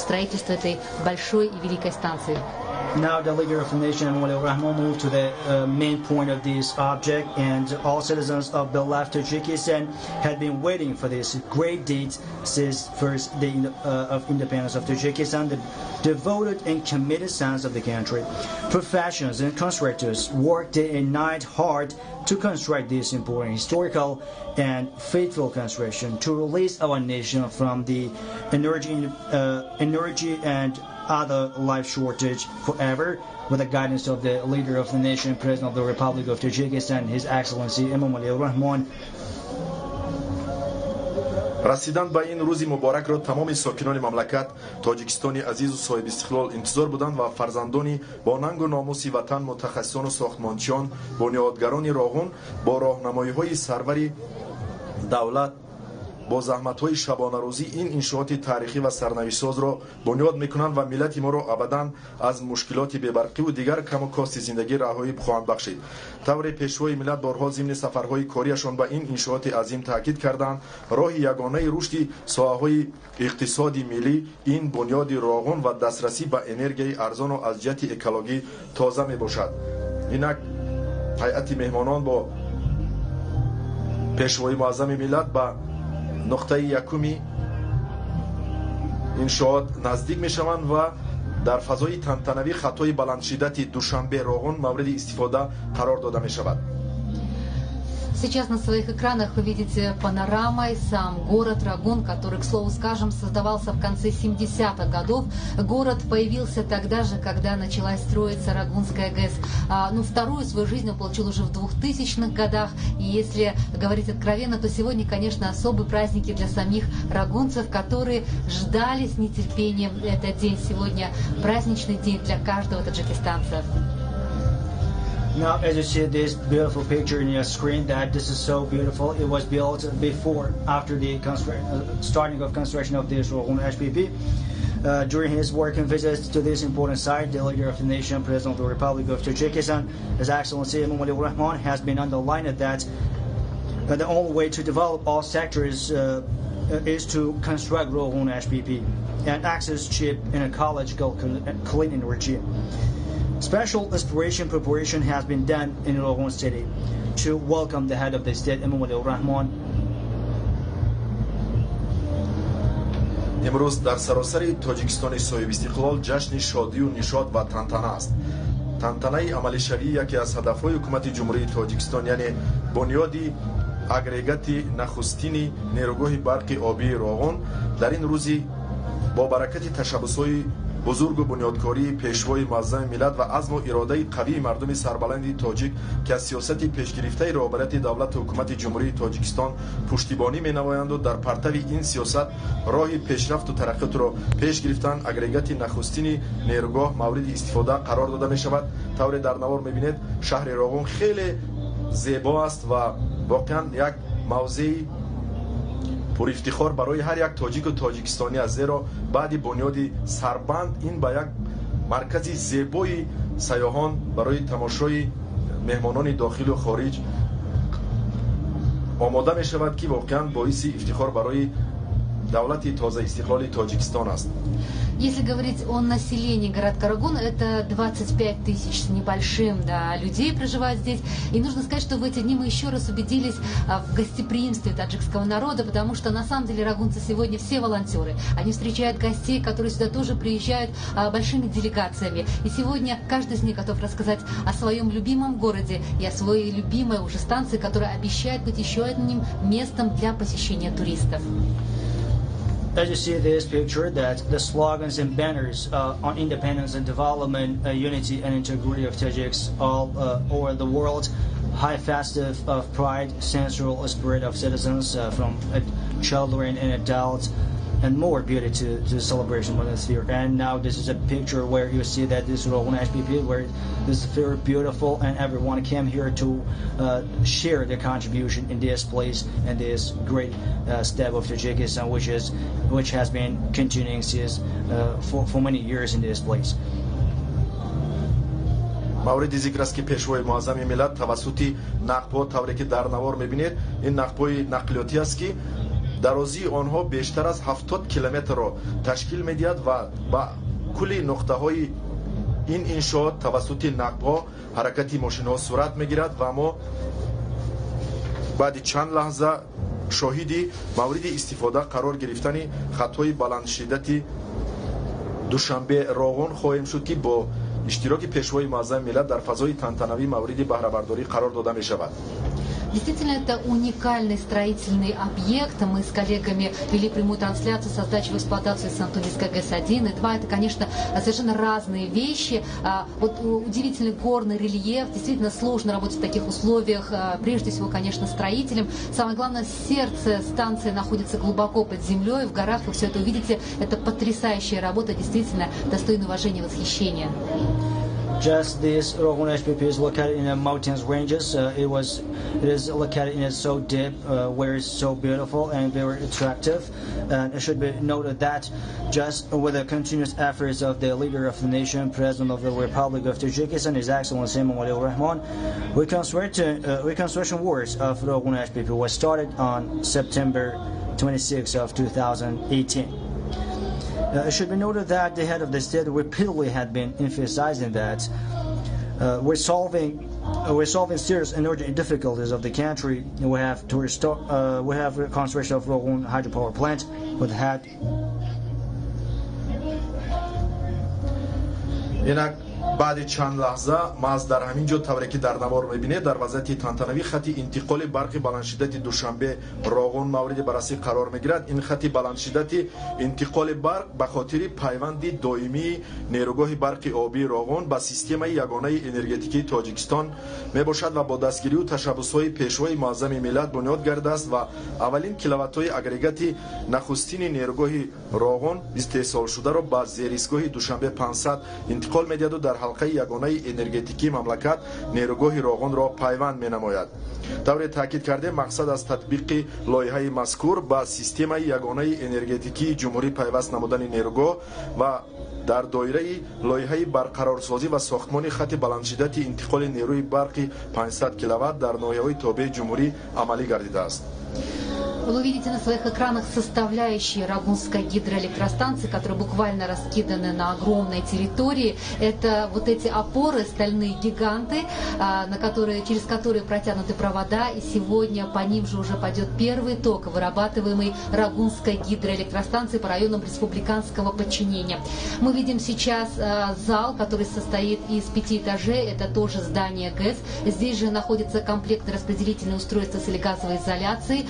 строительство этой большой и великой станции. Now the leader of the nation, Emomali Rahmon, moved to the main point of this object, and all citizens of beloved Tajikistan had been waiting for this great date since first day of independence of Tajikistan. The devoted and committed sons of the country, professionals and constructors worked day and night hard to construct this important historical and faithful construction to release our nation from the energy and other life shortage forever, with the guidance of the leader of the nation, President of the Republic of Tajikistan, His Excellency Emomali Rahmon. расидан ба ин рӯзи муборакро тамоми сокинони мамлакат тоҷикистони азизу соҳиби истиқлол интизор буданд ва фарзандони бо нангу номуси ватан мутахассисону сохтмончиён бунёдгарони роғун бо роҳнамоиҳои сарвари давлат бо заҳматҳои шабонарӯзӣ ин иншооти таърихӣ ва сарнавиштсозро бунёд мекунанд ва миллати моро абадан аз мушкилоти бебарқиву дигар каму кости зиндагӣ раҳоӣ хоҳанд бахшид. тавре пешвои миллат борҳо зимни сафарҳои корияшон ба ин иншооти азим таъкид карданд. роҳи ягонаи рушди соҳаҳои иқтисоди миллӣ ин бунёди роғун ва дастрасӣ ба энергияи арзону аз ҷиҳати экологӣ тоза мебошад. инак ҳайати меҳмонон бо пешвои муаззами миллат ба нуқтаи якуми иншоот наздик мешаванд ва дар фазои тантанавӣ хатои баландшиддати душанбе роғун мавриди истифода қарор дода мешавад. Сейчас на своих экранах вы видите панорамой сам город Рагун, который, к слову скажем, создавался в конце 70-х годов. Город появился тогда же, когда началась строиться Рагунская ГЭС. Вторую свою жизнь он получил уже в 2000-х годах. И если говорить откровенно, то сегодня, конечно, особые праздники для самих рагунцев, которые ждали с нетерпением этот день. Сегодня праздничный день для каждого таджикистанца. Now, as you see this beautiful picture in your screen, that this is so beautiful. It was built before, after the starting of construction of this Rogun HPP. During his work and visits to this important site, the leader of the nation, President of the Republic of Tajikistan, His Excellency Emomali Rahmon, has been underlined that the only way to develop all sectors is to construct Rogun HPP and access cheap and ecological clean energy. Special inspiration preparation has been done in Rogun city to welcome the head of the state, Emomali Rahmon. имрӯз дар саросари тоҷикистони соҳиби истиқлол ҷашни шодию нишод ва тантана аст. тантанаи амалишавии яке аз ҳадафҳои ҳукумати ҷумҳурии тоҷикистон, яъне бунёди агрегати нахустини нерӯгоҳи барқи обии роғун дар ин рӯзи бо баракати ташаббусҳои бузургу бунёдкории пешвои муаззами миллат ва азму иродаи қавии мардуми сарбаланди тоҷик ки аз сиёсати пешгирифтаи роҳбарияти давлату ҳукумати ҷумҳурии тоҷикистон пуштибонӣ менамоянду дар партави ин сиёсат роҳи пешрафту тараққиётро пеш гирифтан агрегати нахустини нерӯгоҳ мавриди истифода қарор дода мешавад. тавре дар навор мебинед шаҳри роғун хеле зебо аст ва воқеан як мавзеи пурифтихор барои ҳар як тоҷику тоҷикистонӣ аст, зеро баъди бунёди сарбанд ин ба як маркази зебои сайёҳон барои тамошои меҳмонони дохилу хориҷ омода мешавад ки воқеан боиси ифтихор барои давлати тоза истиқлоли Тоҷикистон аст. Если говорить о населении городка Рагун, это 25 тысяч с небольшим людей проживают здесь. И нужно сказать, что в эти дни мы еще раз убедились в гостеприимстве таджикского народа, потому что на самом деле рагунцы сегодня все волонтеры. Они встречают гостей, которые сюда тоже приезжают большими делегациями. И сегодня каждый из них готов рассказать о своем любимом городе и о своей любимой уже станции, которая обещает быть еще одним местом для посещения туристов. As you see this picture, that the slogans and banners on independence and development, unity and integrity of Tajiks all over the world, high festive of pride, sensual spirit of citizens from children and adults, and more beauty to the celebration of this year. And now this is a picture where you see that this is Rogun HPP, where this is very beautiful, and everyone came here to share their contribution in this place and this great step of Tajikistan, which has been continuing since for many years in this place. мавриди зикр аст ки пешвои муаззами миллат тавассути нақбҳо тавре ки дар навор мебинед, ин нақбҳои нақлиётӣ аст ки дарозии онҳо бештар аз 70 километрро ташкил медиҳад ва ба кулли нуқтаҳои ин иншоот тавассути нақбҳо ҳаракати мошинҳо сурат мегирад ва мо баъди чанд лаҳза шоҳиди мавриди истифода қарор гирифтани хатҳои баландшиддати душанбе роғун хоҳем шуд ки бо иштироки пешвои муаззами миллат дар фазои тантанавӣ мавриди баҳрабардорӣ қарор дода мешавад. Действительно, это уникальный строительный объект. Мы с коллегами вели прямую трансляцию со сдачи в эксплуатацию Сан-Тунисской ГЭС-1 и 2. Это, конечно, совершенно разные вещи. Вот удивительный горный рельеф. Действительно сложно работать в таких условиях. Прежде всего, конечно, строителям. Самое главное, сердце станции находится глубоко под землей, в горах. Вы все это увидите. Это потрясающая работа, действительно достойна уважения и восхищения. Just this Rogun HPP is located in the mountains ranges. It is located in a so deep, where it's so beautiful and very attractive. And it should be noted that just with the continuous efforts of the leader of the nation, President of the Republic of Tajikistan, His Excellency Emomali Rahman, reconstruction works of Rogun HPP was started on September 26 of 2018. It should be noted that the head of the state repeatedly had been emphasizing that we're solving serious energy difficulties of the country. We have construction of Rogun hydropower plant with had. баъди чанд лаҳза маз дар ҳамин ҷо тавре ки дар навор мебинед дар вазъияти тантанавӣ хати интиқоли барқи баландшиддати душанбе роғун мавриди баррасӣ қарор мегирад. ин хати баландшиддати интиқоли барқ ба хотири пайванди доимии нерӯгоҳи барқи обии роғун ба системаи ягонаи энергетикии тоҷикистон мебошад ва бо дастгирию ташаббусҳои пешвои муаззами миллат бунёд гардааст ва аввалин киловаттҳои агрегати нахустини нерӯгоҳи роғун истеҳсолшударо ба зеристгоҳи душанбе 500 интиқол медиҳаду дар ҳалқаи ягонаи энергетикии мамлакат нерӯгоҳи роғунро пайванд менамояд. тавре таъкид кардем мақсад аз татбиқи лоиҳаи мазкур ба системаи ягонаи энергетикии ҷумҳурӣ пайваст намудани нерӯгоҳ ва дар доираи лоиҳаи барқарорсозӣ ва сохтмони хати баландшиддати интиқоли нерӯи барқи 500 киловатт дар ноҳияҳои тобеи ҷумҳурӣ амалӣ гардидааст. Вы видите на своих экранах составляющие Рагунской гидроэлектростанции, которые буквально раскиданы на огромной территории. Это вот эти опоры, стальные гиганты, через которые протянуты провода. И сегодня по ним же уже пойдет первый ток, вырабатываемый Рагунской гидроэлектростанцией по районам республиканского подчинения. Мы видим сейчас зал, который состоит из 5 этажей. Это тоже здание ГЭС. Здесь же находится комплектное распределительное устройство с газовой изоляцией.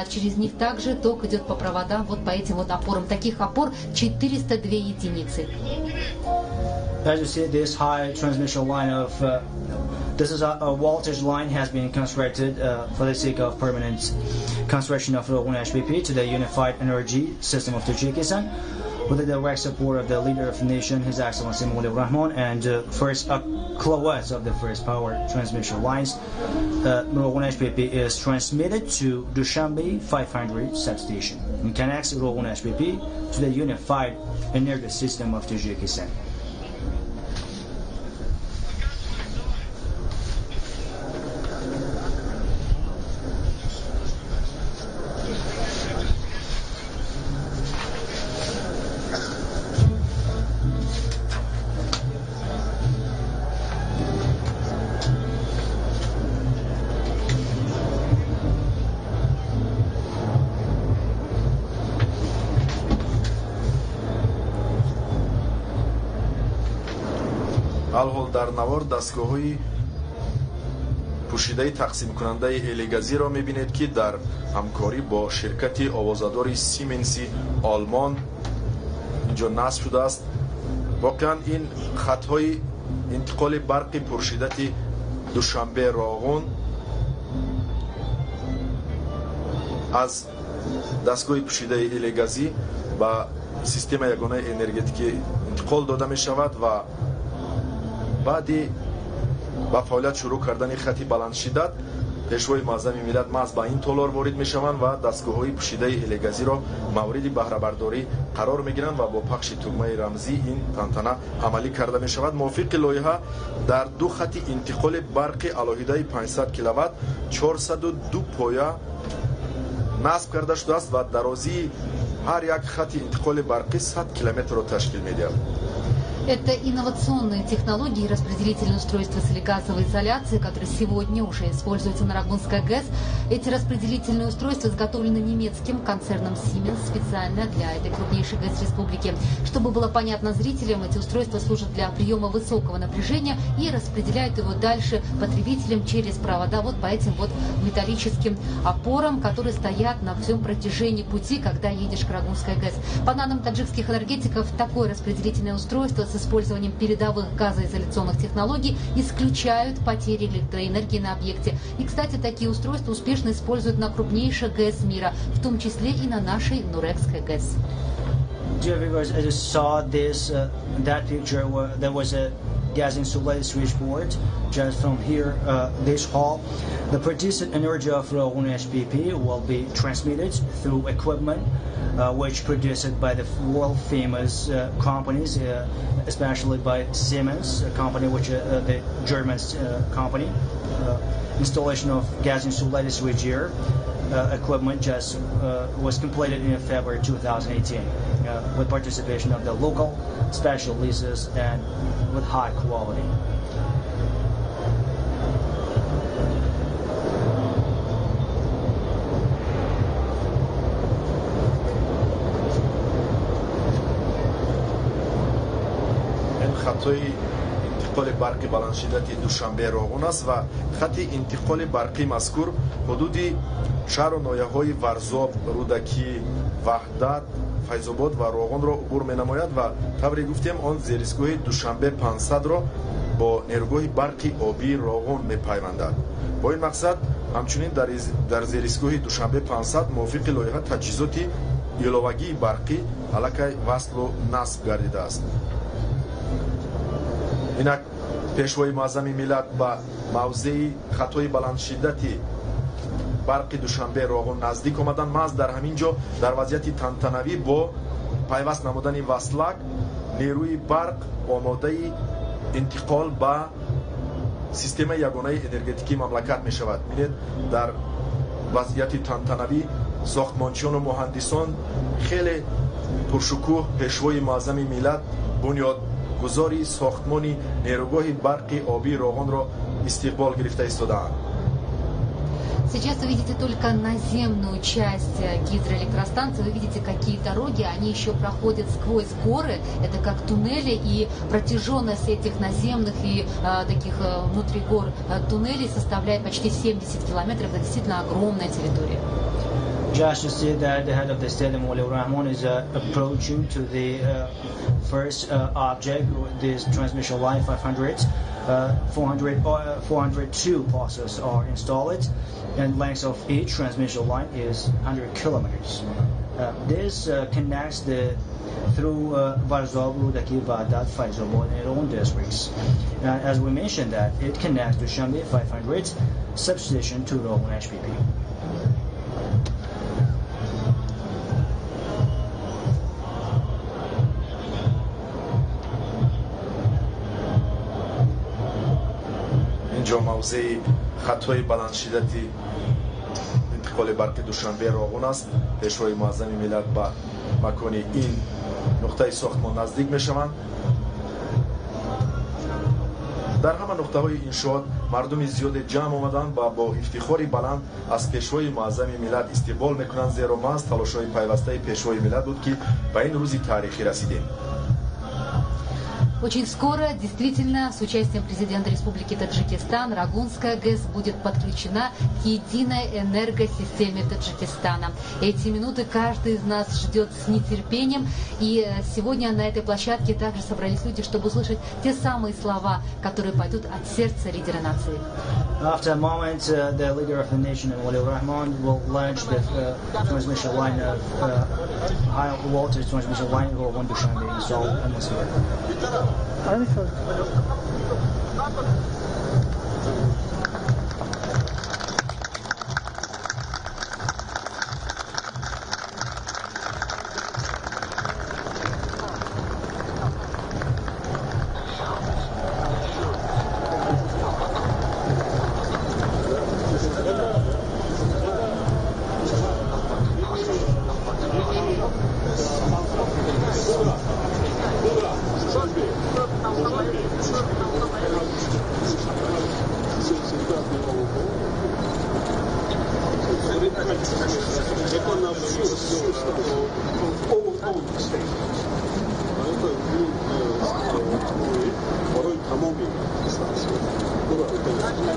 Через них также ток идет по проводам, вот по этим вот опорам. Таких опор 402 единицы. As you see, this high transmission line of this is a voltage line has been constructed for the sake of permanent construction of Rogun HPP to the unified energy system of Tajikistan, with the direct support of the leader of the nation, His Excellency Emomali Rahman, and first kilowatt of the first power transmission lines. Rogun HPP is transmitted to Dushanbe 500 substation and connects Rogun HPP to the unified energy system of Tajikistan. алҳол дар навор дастгоҳҳои пӯшидаи тақсимкунандаи элегазиро мебинед ки дар ҳамкорӣ бо ширкати овозадори сименси олмон инҷо насб шудааст. воқеан ин хатҳои интиқоли барқи пуршиддати душанбе роғун аз дастгоҳи пӯшидаи элегазӣ ба система ягонаи энергетикӣ интиқол дода мешавад ва баъди ба фаъолият шурӯъ кардани хати баландшиддат пешвои муаззами миллат маҳз ба ин толор ворид мешаванд ва дастгоҳҳои пӯшидаи элегазиро мавриди баҳрабардорӣ қарор мегиранд ва бо пахши тугмаи рамзӣ ин тантана амалӣ карда мешавад. мувофиқи лоиҳа дар ду хати интиқоли барқи алоҳидаи 500 киловатт 402 поя насб карда шудааст ва дарозии ҳар як хати интиқоли барқӣ 100 километрро ташкил медиҳад. Это инновационные технологии распределительные устройства с газовой изоляции, которые сегодня уже используются на Рагунской ГЭС. Эти распределительные устройства изготовлены немецким концерном Siemens специально для этой крупнейшей ГЭС республики. Чтобы было понятно зрителям, эти устройства служат для приема высокого напряжения и распределяют его дальше потребителям через провода вот по этим вот металлическим опорам, которые стоят на всем протяжении пути, когда едешь к Рагунской ГЭС. По данным таджикских энергетиков, такое распределительное устройство с использованием передовых газоизоляционных технологий исключают потери электроэнергии на объекте. И, кстати, такие устройства успешно используют на крупнейших ГЭС мира, в том числе и на нашей Нурекской ГЭС. Dear viewers, as you saw that picture, there was a gas insulated switchboard just from here, this hall. The produced energy of Ragun HPP will be transmitted through equipment which produced by the world famous companies, especially by Siemens, a company which the German company. Installation of gas insulated switchgear equipment just was completed in February 2018 with participation of the local special leases and with high quality. خطای انتقال برقی بلندشدتی دوشنبه راغون است و خط انتقال برقی مذکور حدود شهر و ناحیه‌های ورزاب، رودکی، وحدت، فیض‌آباد و راغون را عبور می‌نماید و طوری گفتیم آن زیرایستگاه دوشنبه 500 را با نیروگاه برقی آبی راغون می‌پیوندد. با این مقصد همچنین در زیرایستگاه دوشنبه 500 موافق لایحه تجهیزات ایلاوگی برقی علیه وصل و نصب گردیده است. اینک پیشوای معظم ملت با موضع خطای بلندشدتی برق دوشنبه راغون نزدیک آمدن. محض در همین جا در وضعیت تنتنوی با پیوست نمودن وصلک نیروی برق آماده انتقال به سیستم یگانه انرژتیکی مملکت می شود. ببینید در وضعیت تنتنوی ساختمانچیان و مهندسان خیلی پرشکوه پیشوای معظم ملت بنیاد گذاری ساختمانی نیروگاه برقی آبی راغون را استقبال گرفته ایستادند. Сейчас вы видите только наземную часть гидроэлектростанции. Вы видите, какие дороги, они еще проходят сквозь горы. Это как туннели, и протяженность этих наземных и таких внутри гор туннелей составляет почти 70 километров. Это действительно огромная территория. Just to see that the head of the state, Waliur Rahman, is approaching to the first object, this transmission line 500. 402 passes are installed, and length of each transmission line is 100 kilometers. This connects through Varzov, Rudaki, Vahdat, Faizabad, and Ragun districts. As we mentioned, that it connects to Shambi 500 substation to Ragun HPP. اینجا موضع خطای بلندشدتی انتقال برق دوشنبه راغون است. پیشوای معظم ملت به مکان این نقطه ساختمان نزدیک می شوند. در همه نقطه های انشاءات مردم زیاد جمع آمدند و با افتخاری بلند از پیشوای معظم ملت استقبال میکنند، زیرا ما از تلاش‌های پیوسته پیشوای ملت بود که به این روزی تاریخی رسیدیم. Очень скоро, действительно, с участием президента Республики Таджикистан, Рагунская ГЭС будет подключена к единой энергосистеме Таджикистана. Эти минуты каждый из нас ждет с нетерпением. И сегодня на этой площадке также собрались люди, чтобы услышать те самые слова, которые пойдут от сердца лидера нации. After a moment, the leader of the nation, Waliur Rahman, will launch the transmission line of high voltage transmission line for Ragun Dushanbe in Seoul atmosphere.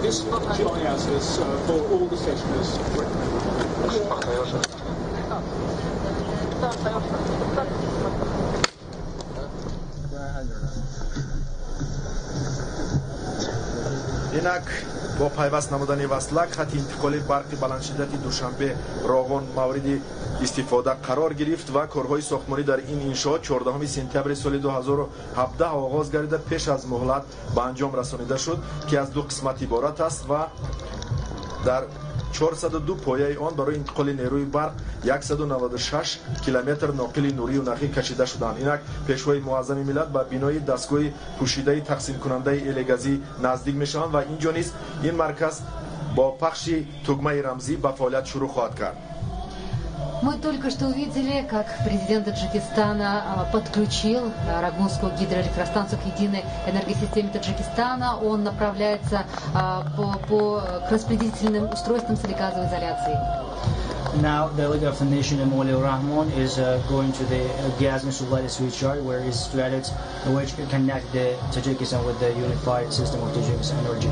This GIS is for all the stations. инак бо пайваст намудани васлак хати интиқоли барқи баландшиддати душанбе роғон мавриди истифода қарор гирифт ва корҳои сохтмонӣ дар ин иншоот 14 сентябри соли 2017 оғоз гардида пеш аз муҳлат ба анҷом расонида шуд ки аз ду қисмат иборат аст ва дар 402 пояи он барои интиқоли нерӯи барқ 196 километр ноқили нурию нахӣ кашида шуданд. инак пешвои муаззами миллат ба бинои дастгоҳи пӯшидаи тақсимкунандаи элегазӣ наздик мешаванд ва инҷо низ ин марказ бо пахши тугмаи рамзӣ ба фаъолият шурӯъ хоҳад кард. Мы только что увидели, как президент Таджикистана подключил Рагунскую гидроэлектростанцию к единой энергосистеме Таджикистана. Он направляется к распределительным устройствам с газовой изоляцией. Now the leader of the nation, Waliur Rahman, is going to the gas insulated switchyard where is strategies which connect the Tajikistan with the unified system of Tajikistan energy.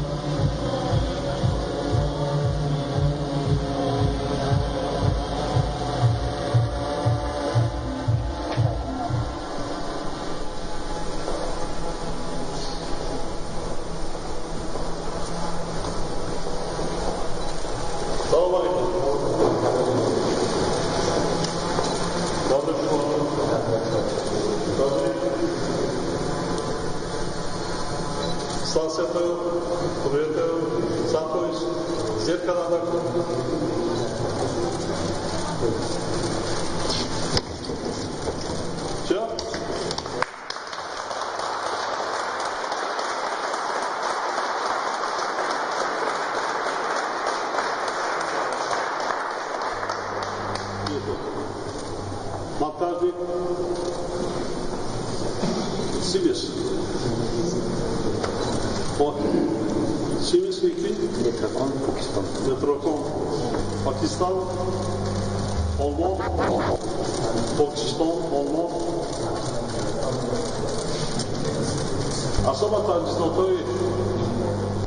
Станцията, приятел, Сантойс, след Канада. Че? Монтажник Сибис. Симис Вики, Метроком, Пакистан, Олмон, Pakistan, Олмон. Особо Таджикистан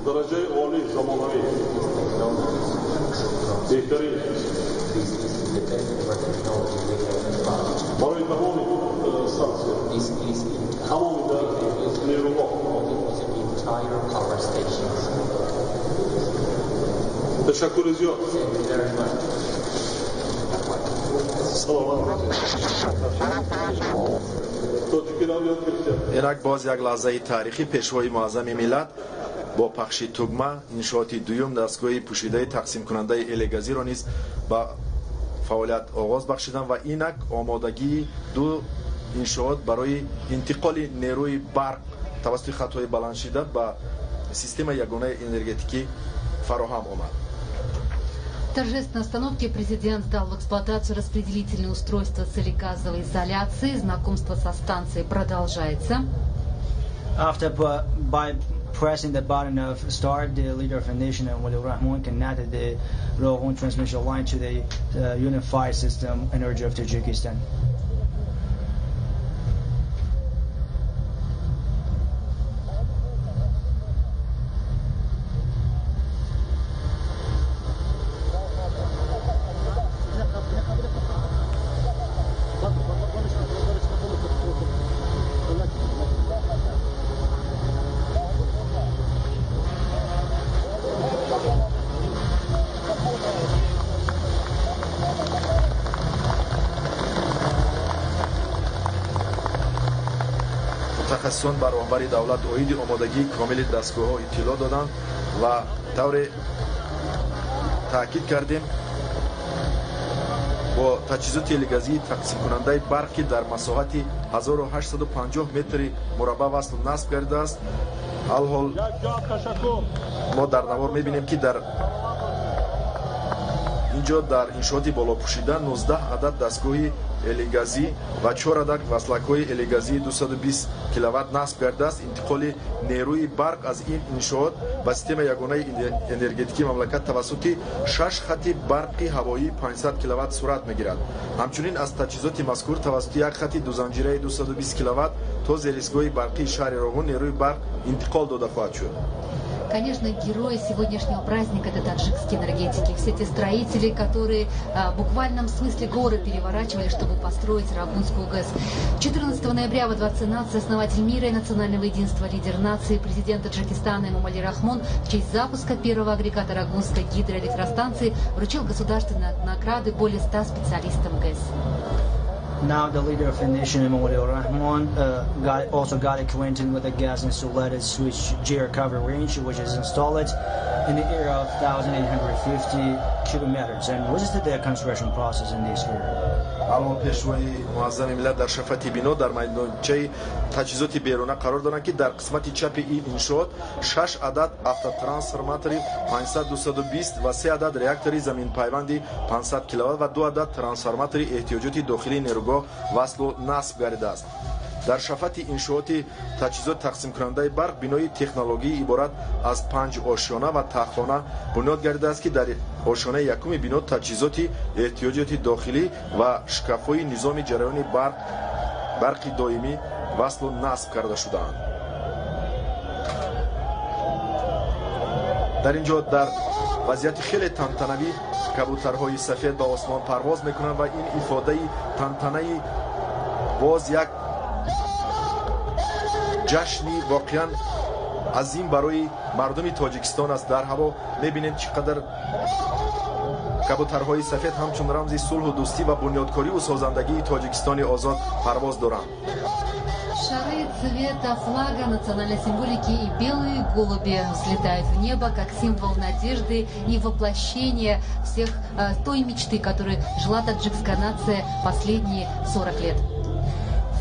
дараҷаи олӣ замонавӣ беҳтарин барои тамоми стансия тамоми дар нерӯҳо ташаккури зиёд. инак боз як лаҳзаи таърихӣ пешвои муаззами миллат бо пахши тугма иншооти дуюм дастгоҳи пӯшидаи тақсимкунандаи элегазиро низ ба фаъолият оғоз бахшиданд ва инак омодагии ду иншоот барои интиқоли нерӯи барқ тавассути хатҳои баландшиддат ба системаи ягонаи энергетикӣ фароҳам омад. Торжественной остановке президент дал в эксплуатацию распределительные устройства целегазовой изоляции. Знакомство со станцией продолжается. By pressing the button of start, the leader of the nation, Waliur Rahman, connected the Rogun transmission line to the unified system energy of Tajikistan. мутахассисон ба роҳбари давлат оиди омодагии комили дастгоҳҳо иттилоъ доданд ва тавре таъкид кардем бо таҷҳизоти элегазии тақсимкунандаи барқи дар масоҳати 1850 метри мураббаъ васл насб гардидааст. алҳол мо дар навор мебинем ки дар инҷо дар иншооти болопӯшида 19 адад дастгоҳи элегазӣ ва 4 адад васлакҳои элегазии 220 киловатт насб гардааст. Интиқоли нерӯи барқ аз ин иншоот ба системаи ягонаи энергетикии мамлакат тавассути 6 хати барқи ҳавоии 500 киловатт сурат мегирад. ҳамчунин аз таҷҳизоти мазкур тавассути як хати дузанҷираи 220 киловатт то зеристгоҳи барқии шаҳри Рогун нерӯи барқ интиқол дода хоҳад шуд. Конечно, герои сегодняшнего праздника – это таджикские энергетики. Все те строители, которые в буквальном смысле горы переворачивали, чтобы построить Рагунскую ГЭС. 14 ноября во Дворце нации основатель мира и национального единства, лидер нации, президент Таджикистана Эмомали Рахмон в честь запуска первого агрегата Рагунской гидроэлектростанции вручил государственные награды более 100 специалистам ГЭС. Now the leader of the nation, Emomali Rahmon, also got acquainted with the gas insulated switchgear cover range, which is installed in the area of 1,850 cubic meters, and visited the construction process in this area. аммо пешвои муаззами миллат дар шафати бино дар майдончаи таҷҳизоти беруна қарор доранд ки дар қисмати чапи ин иншоот 6 адад автотрансформатори 500-220 ва 3 адад реактори заминпайванди 500 киловатт ва 2 адад трансформатори эҳтиёҷоти дохилии нерӯгоҳ васлу насб гардидааст. дар шафати иншооти таҷҳизоти тақсимкунандаи барқ бинои технологии иборат аз 5 ошёна ва таххона бунёд гардидааст ки дар ошёнаи якуми бино таҷҳизоти эҳтиёҷоти дохилӣ ва шкафҳои низоми ҷараёни барқи доимӣ васлу насб карда шудаанд. дар ин ҷо дар вазъияти хеле тантанавӣ кабутарҳои сафед ба осмон парвоз мекунанд ва ин ифодаи тантанаи боз як ҷашни воқеан азим барои мардуми Тоҷикистон аст. дар ҳаво мебинем чӣ қадар кабутарҳои сафед ҳамчун рамзи сулҳу дӯстӣ ва бунёдкориву созандагии Тоҷикистони озод парвоз доранд. Шары цвета флага, национальной символики и белые голуби взлетают в небо как символ надежды и воплощения всех той мечты, которую жила таджикская нация последние 40 лет.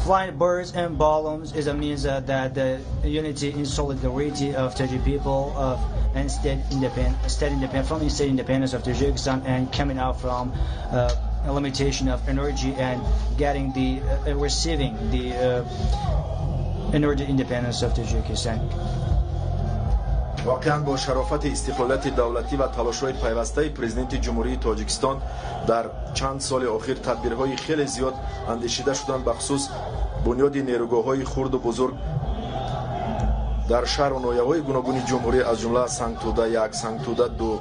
Flying birds and balloons is a means that the unity and solidarity of Tajik people and state independence of Tajikistan, and coming out from a limitation of energy and getting the receiving the energy independence of Tajikistan. واقعاً با شرافت استقلالات دولتی و تلاش‌های پیوسته پرزیدنت جمهوری تاجیکستان در چند سال اخیر تدبیرهای خیلی زیاد اندیشیده شدند بخصوص بنیاد نیروگاه‌های خرد و بزرگ در شهر و ناحیه‌های گوناگون جمهوری از جمله سنگتوده 1 سنگتوده 2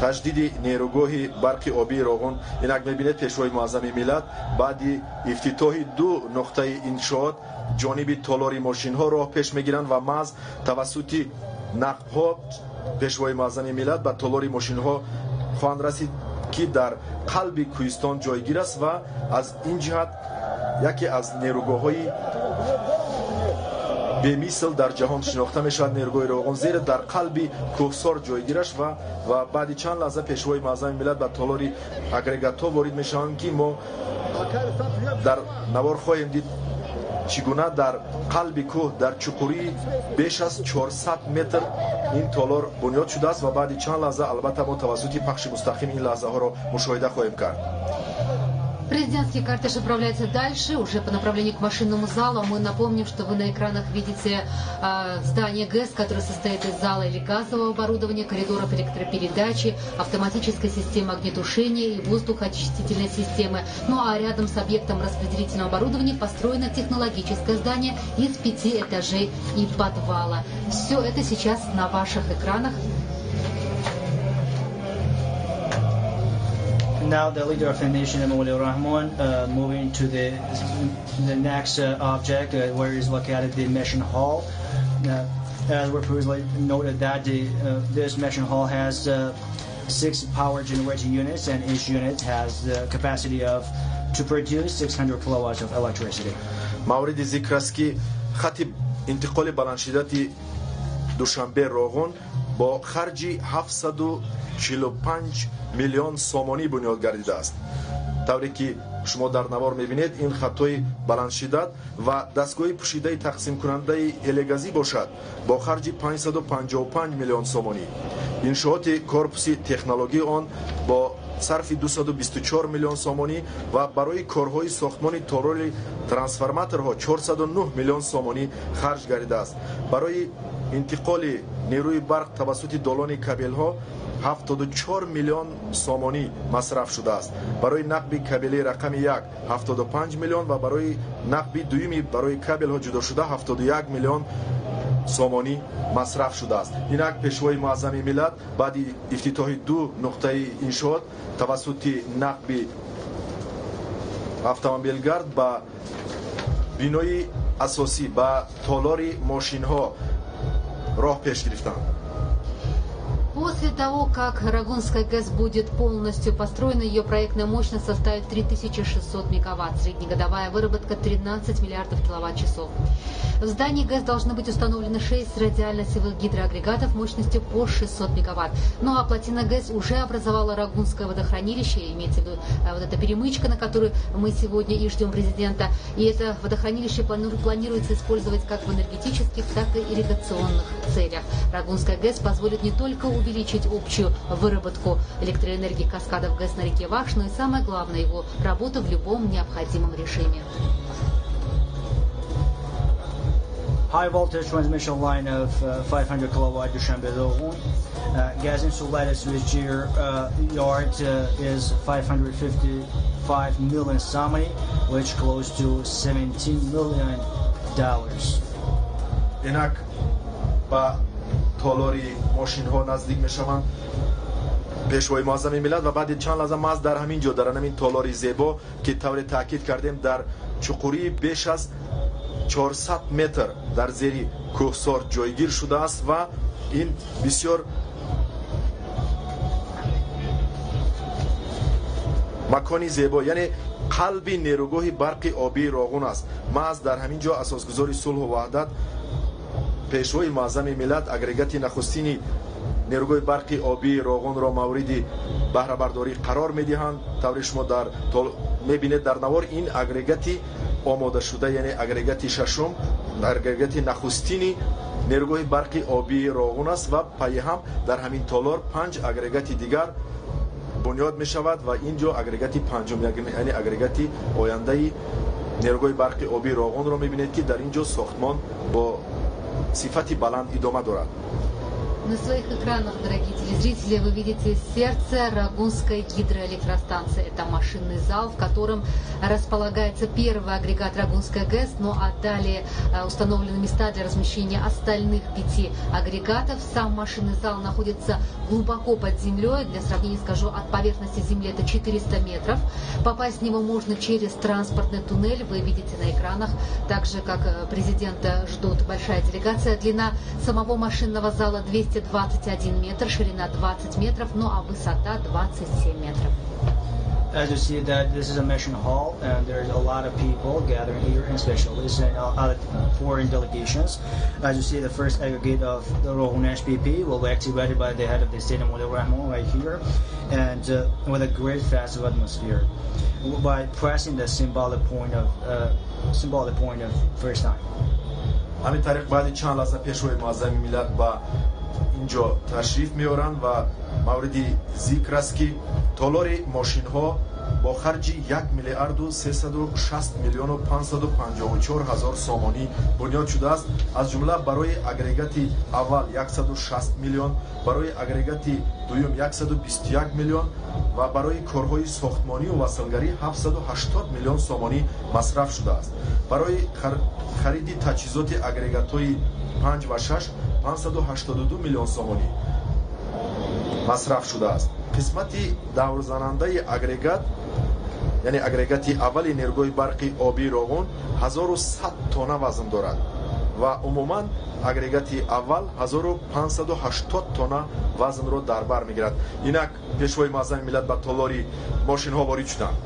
تجدید نیروگاه برق آبی راغون. اینک می‌بینید پیشوای معظم ملت بعد افتتاح 2 نقطه انشاءات جانب تالاری ماشین ها راه پیش میگیرند و محض توسط نقب ها پیشوای معظم ملت به تالاری ماشین ها خواهند رسید که در قلب کوهستان جایگیر است و از این جهت یکی از نیروگاه های به مثل در جهان شناخته می شود. نیروگاه راغون زیر در قلب کوهسار جایگیر است و بعد چند لحظه پیشوای معظم ملت به تالاری اگریگات ها وارد می شوند که ما در نوار خواهیم دید چگونه در قلب کوه در چقوری بیش از 400 متر این تالار بنیاد شده است و بعد چند لحظه البته ما توسط پخش مستقیم این لحظه ها را مشاهده خواهیم کرد. Президентский кортеж отправляется дальше, уже по направлению к машинному залу. Мы напомним, что вы на экранах видите здание ГЭС, которое состоит из зала или газового оборудования, коридоров электропередачи, автоматической системы огнетушения и воздухоочистительной системы. Ну а рядом с объектом распределительного оборудования построено технологическое здание из 5 этажей и подвала. Все это сейчас на ваших экранах. Now the leader of the nation, Emomali Rahmon, moving to the next object where is located the mission hall. As we previously noted that this mission hall has 6 power generating units, and each unit has the capacity to produce 600 kilowatts of electricity. مورد ذکر است که خط انتقال بلندشدت دوشنبه راغون با خرج 745 میلیون سومانی بنیاد گردیده است. طوری که شما در نوار میبینید این خطای بلندشدت و دستگاه پوشیده تقسیم کننده الگازی باشد با خرج 555 میلیون سومانی. انشاءات کورپوس تکنولوژی آن با сарфи 224 миллион сомонӣ ва барои корҳои сохтмони торори трансформаторҳо 409 миллион сомонӣ харҷ гардидааст. Барои интиқоли нерӯи барқ тавассути долони кабелҳо 74 миллион сомонӣ масраф шудааст. Барои нақби кабели рақами 1 75 миллион ва барои нақби дуюми барои кабелҳо ҷудошуда 71 миллион сомонӣ масраф шудааст. Инак пешвои муаззами миллат баъди ифтитоҳи 2 нуқтаи иншоот тавассути нақби автомобилгард ба бинои асосӣ ба толори мошинҳо роҳ пеш гирифтанд. После того, как Рагунская ГЭС будет полностью построена, ее проектная мощность составит 3600 мегаватт, среднегодовая выработка 13 миллиардов киловатт-часов. В здании ГЭС должны быть установлены 6 радиально-силовых гидроагрегатов мощностью по 600 мегаватт. Ну а плотина ГЭС уже образовала Рагунское водохранилище, имеется в виду вот эта перемычка, на которую мы сегодня и ждем президента. И это водохранилище планируется использовать как в энергетических, так и ирригационных целях. Рагунская ГЭС позволит не только увеличить общую выработку электроэнергии каскадов ГЭС на реке Вахш, но и самое главное, его работу в любом необходимом режиме. High voltage transmission line of 500 kilowatt Dushanbe-Rogun. Gas insulated switchgear yard is 555 million samani, which close to $17 million. Инак ба толори мошинҳо наздик мешаванд пешвои муаззами миллат ва баъди чанд лаҳза маз дар ҳамин ҷо дар ҳамин толори зебо ки тавре таъкид кардем дар чуқурии беш аз 400 метр дар зери кӯҳсор ҷойгир шудааст ва ин бисёр макони зебо, яъне қалби нерӯгоҳи барқи обии Роғун аст. маз дар ҳамин ҷо асосгузори сулҳу ваҳдат пешвои муаззами миллат агрегати нахустини нерӯгоҳи барқи обии Роғунро мавриди баҳрабардорӣ қарор медиҳанд. таври шумо мебинед дар навор ин агрегати омодашуда, яъне агрегати шашум, агрегати нахустини нерӯгоҳи барқи обии Роғун аст ва пайҳам дар ҳамин толор 5 агрегати дигар бунёд мешавад ва ин ҷо агрегати панҷум, яъне агрегати ояндаи нерӯгоҳи барқи обии Роғунро мебинед ки дар ин ҷо сохтмон бо сифати баланд идома дорад. На своих экранах, дорогие телезрители, вы видите сердце Рагунской гидроэлектростанции. Это машинный зал, в котором располагается первый агрегат Рагунской ГЭС, ну а далее установлены места для размещения остальных 5 агрегатов. Сам машинный зал находится глубоко под землей. Для сравнения скажу, от поверхности земли это 400 метров. Попасть в него можно через транспортный туннель. Вы видите на экранах, так же как президента ждут большая делегация. Длина самого машинного зала 221 метр, ширина 20 метров, ну а высота 27 метров. As you see that this is a mission hall and there's a lot of people gathering here, and specialists and other foreign delegations. As you see, the first aggregate of the Rogun HPP will be activated by the head of the state, Mullah Rahman, right here, and with a great festive atmosphere. By pressing the symbolic point of first time. ҳамин тариқ баъди чанд лаҳза пешвои муаззами миллат ба ин ҷо ташриф меоранд ва мавриди зикр аст ки толори мошинҳо бо харҷи 1 миллиарду 360 миллиону 554 ҳазор сомонӣ бунёд шудааст. аз ҷумла барои агрегати аввал 160 миллион, барои агрегати дуюм 121 миллион ва барои корҳои сохтмонию василгарӣ 780 миллион сомонӣ масраф шудааст. барои хариди таҷҳизоти агрегатҳои 5 ва 6 582 миллион сомонӣ масраф шудааст. қисмати даврзанандаи агрегат, яъне агрегати аввали нерӯгоҳи барқи обии Роғун 1100 тонна вазн дорад ва умуман агрегати аввал 1580 тонна вазнро дар бар мегирад. инак пешвои муаззами миллат ба толори мошинҳо ворид шуданд.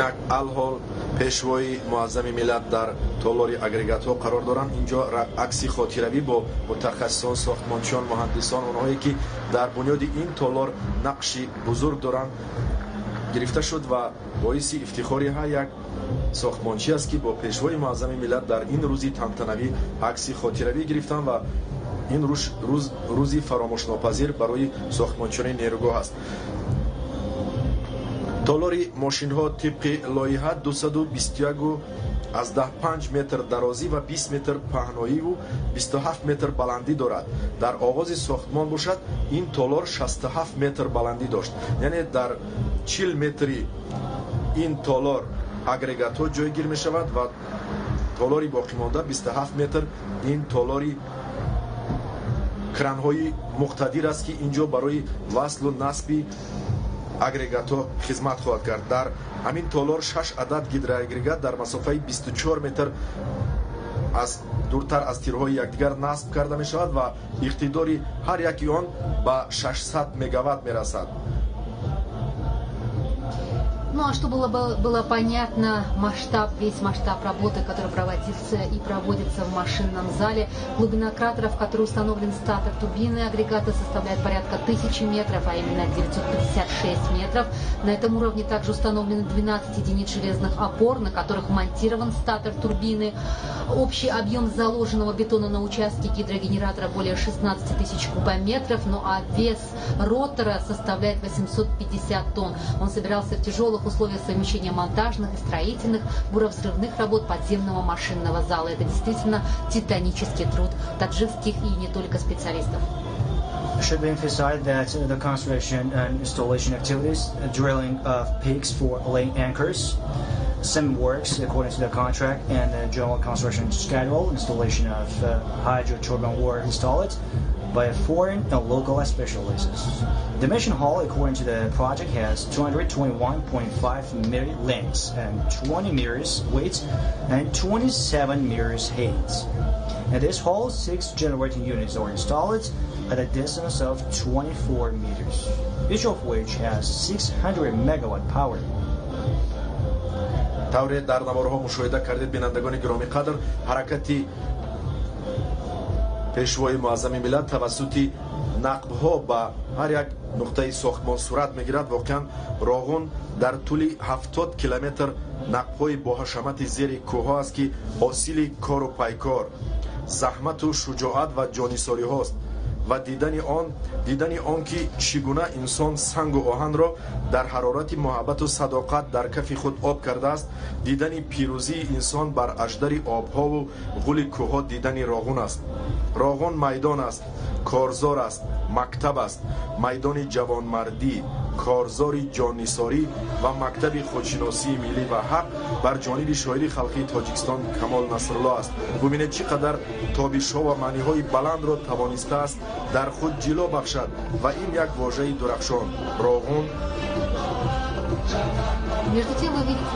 инак алҳол пешвои муаззами миллат дар толори агрегатҳо қарор доранд. инҷо акси хотиравӣ бо мутахассисон, сохтмончиён, муҳандисон, онҳое ки дар бунёди ин толор нақши бузург доранд гирифта шуд ва боиси ифтихори ҳар як сохтмончӣ аст ки бо пешвои муаззами миллат дар ин рӯзи тантанавӣ акси хотиравӣ гирифтанд ва ин рӯзи фаромӯшнопазир барои сохтмончиёни нерӯгоҳ аст. толори мошинҳо тибқи лоиҳа 221 аз 15 метр дарозӣ ва 20 метр паҳноиву 27 метр баландӣ дорад. дар оғози сохтмон бошад ин толор 67 метр баландӣ дошт, яъне дар 40 метри ин толор агрегатҳо ҷойгир мешавад ва толори боқимонда 27 метр ин толори кранҳои муқтадир аст ки инҷо барои васлу насби агрегатҳо хизмат хоҳад кард. дар ҳамин толор 6 адад гидроагрегат дар масофаи 24 метр дуртар аз тирҳои якдигар насб карда мешавад ва иқтидори ҳар яки он ба 600 мегаватт мерасад. Ну а чтобы было понятно весь масштаб работы, который проводится и проводится в машинном зале, глубина кратера, в которой установлен статор турбины агрегата, составляет порядка 1000 метров, а именно 956 метров. На этом уровне также установлены 12 единиц железных опор, на которых монтирован статор турбины. Общий объем заложенного бетона на участке гидрогенератора более 16 тысяч кубометров, ну а вес ротора составляет 850 тонн. Он собирался в тяжелых условиях совмещения монтажных и строительных, буровзрывных работ подземного машинного зала. Это действительно титанический труд таджикских и не только специалистов. It should be emphasized that the construction and installation activities, drilling of peaks for laying anchors, some works according to the contract and the general construction schedule, installation of hydro turbine were installed by foreign and local specialists. The mission hall, according to the project, has 221.5 meter lengths and 20 meters width and 27 meters height. In this hall, 6 generating units are installed at a distance of 24 meters, each of which has 600 megawatt power. тавре дар наворҳо мушоҳида кардед, бинандагони гиромӣ қадр, ҳаракати пешвои муаззами миллат тавассути нақбҳо ба ҳар як нуқтаи сохтмон сурат мегирад. воқеан роғун дар тӯли 70 километр нақбҳои боҳашамати зери кӯҳҳо аст ки ҳосили кору пайкор, заҳмату шуҷоат ва ҷонисориҳост ва дидани он ки чӣ гуна инсон сангу оҳанро дар ҳарорати муҳаббату садоқат дар кафи худ об кардааст, дидани пирӯзии инсон бар аждари обҳову ғули кӯҳҳо дидани роғун аст. роғун майдон аст, корзор аст, мактаб аст, майдони ҷавонмардӣ, корзори ҷоннисорӣ ва мактаби худшиносии миллӣ ва ҳақ бар ҷониби шоири халқии Тоҷикистон Камол Насрулло аст. бубинед чӣ қадар тобишҳо ва маъниҳои баландро тавонистааст дар худ ҷило бахшад ва ин як вожаи дурахшон роғун. Между тем вы видите...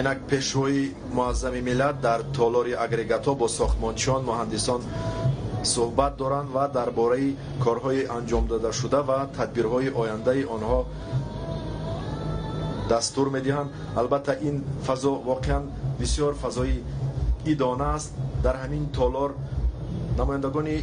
инак пешҳои муаззами миллат дар толори агрегатҳо бо сохтмончиён муҳандисон суҳбат доранд ва дар бораи корҳои анҷомдодашуда ва тадбирҳои ояндаи онҳо дастур медиҳанд. албатта ин фазо воқеан бисёр фазои идона аст. дар ҳамин толор намояндагони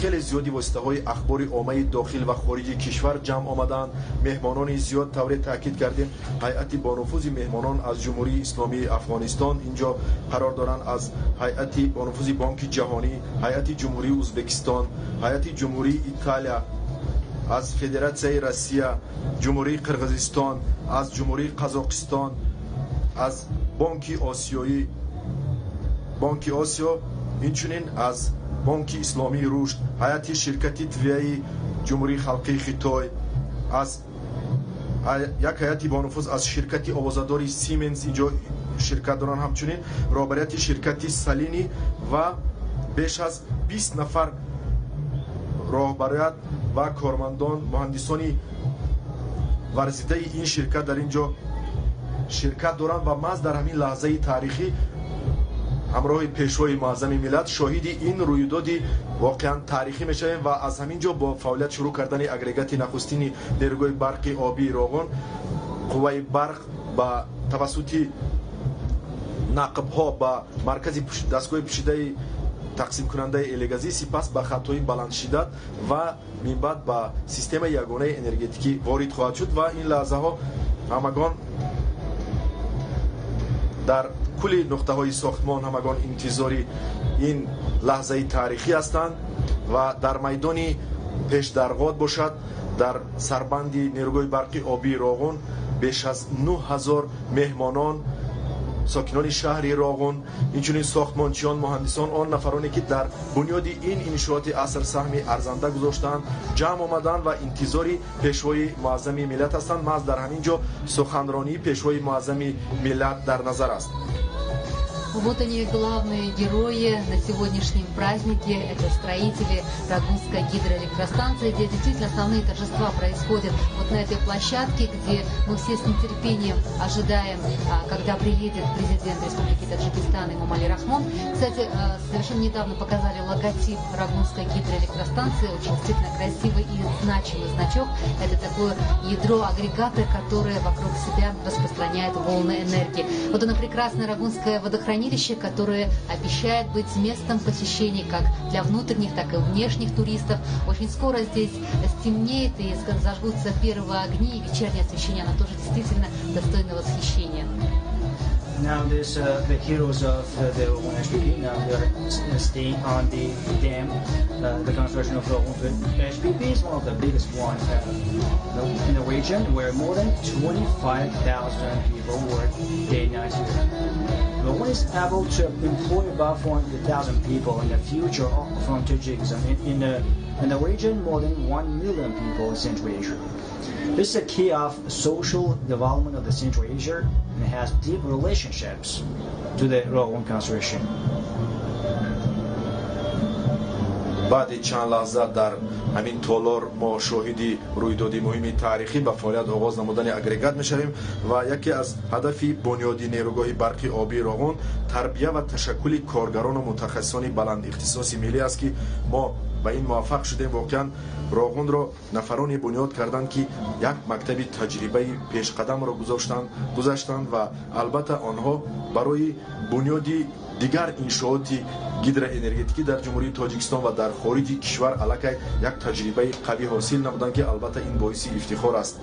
خیلی زیادی واسطه‌های اخباری عامه داخل و خارج کشور جمع آمدند. مهمانان زیاد طوری تاکید کردیم هیئت با نفوذ مهمانان از جمهوری اسلامی افغانستان اینجا قرار دارند، از هیئت با نفوذ بانک جهانی، هیئت جمهوری ازبکستان، هیئت جمهوری ایتالیا، از فدراسیای روسیه، جمهوری قرغیزستان، از جمهوری قزاقستان، از بانک آسیایی، بانک آسیا، اینچنین از بانک اسلامی رشد، هیئت شرکت طبیعی جمهوری خلقی خیتای، از یک هیئت با نفوذ از شرکت آوازه‌داری سیمنز اینجا شرکت دارن، همچنین رهبریت شرکت سالینی و بیش از 20 نفر رهبریت و کارمندان مهندسان ورزیده این شرکت در اینجا شرکت دارند و ما در همین لحظه تاریخی همراه پیشوای معظم ملت شاهد این رویدادی واقعا تاریخی میشویم و از همینجا با فعالیت شروع کردن اگریگات نخستین نیروی برق آبی راغون، قوه برق با توسط نقب ها با مرکز دستگاه پوشیده тақсимкунандаи элегазӣ сипас ба хаттҳои баландшиддат ва минбаъд ба системаи ягонаи энергетикӣ ворид хоҳад шуд ва ин лаҳзаҳо ҳамагон дар кулли нуқтаҳои сохтмон ҳамагон интизори ин лаҳзаи таърихӣ ҳастанд ва дар майдони пешдарғот бошад дар сарбанди нерӯгоҳи барқи обии Роғун беш аз 9000 меҳмонон сокинони шаҳри Роғун, инчунин сохтмончиён, муҳандисон, он нафароне ки дар бунёди ин иншооти аср саҳми арзанда гузоштанд ҷамъ омаданд ва интизори пешвои муаззами миллат ҳастанд. маҳз дар ҳамин ҷо суханронии пешвои муаззами миллат дар назар аст. Вот они, главные герои на сегодняшнем празднике. Это строители Рагунской гидроэлектростанции, где действительно основные торжества происходят вот на этой площадке, где мы все с нетерпением ожидаем, когда приедет президент Республики Таджикистан Эмомали Рахмон. Кстати, совершенно недавно показали логотип Рагунской гидроэлектростанции, очень действительно красивый и значимый значок. Это такое ядро-агрегатор, которое вокруг себя распространяет волны энергии. Вот оно прекрасное Рагунское водохранилище, которое обещает быть местом посещений как для внутренних, так и внешних туристов. Очень скоро здесь стемнеет и зажгутся первые огни, и вечернее освещение, оно тоже действительно достойно восхищения. Now the heroes of the Rogun HPP, now they're staying on the dam. The construction of Rogun HPP is one of the biggest ones in the region, where more than 25,000 people work day and night here. Rogun is able to employ about 400,000 people in the future from Tajikistan. In the region, more than 1 million people in Central Asia. This is a key of social development of the Central Asia and has deep relationships to the Rogun construction. баъди чанд лаҳза дар ҳамин толор мо шоҳиди рӯйдоди муҳими таърихӣ ба фаъолият оғоз намудани агрегат мешавем ва яке аз ҳадафи бунёди нерӯгоҳи барқи обии Роғун тарбия ва ташаккули коргарону мутахассисони баландихтисоси миллӣ аст ки мо ба ин муваффақ шудем. воқеан Роғунро нафароне бунёд карданд ки як мактаби таҷрибаи пешқадамро гузаштанд ва албатта онҳо барои бунёди дигар иншооти гидроэнергетикӣ дар ҷумҳурии Тоҷикистон ва дар хориҷи кишвар аллакай як таҷрибаи қавӣ ҳосил намуданд ки албатта ин боиси ифтихор аст.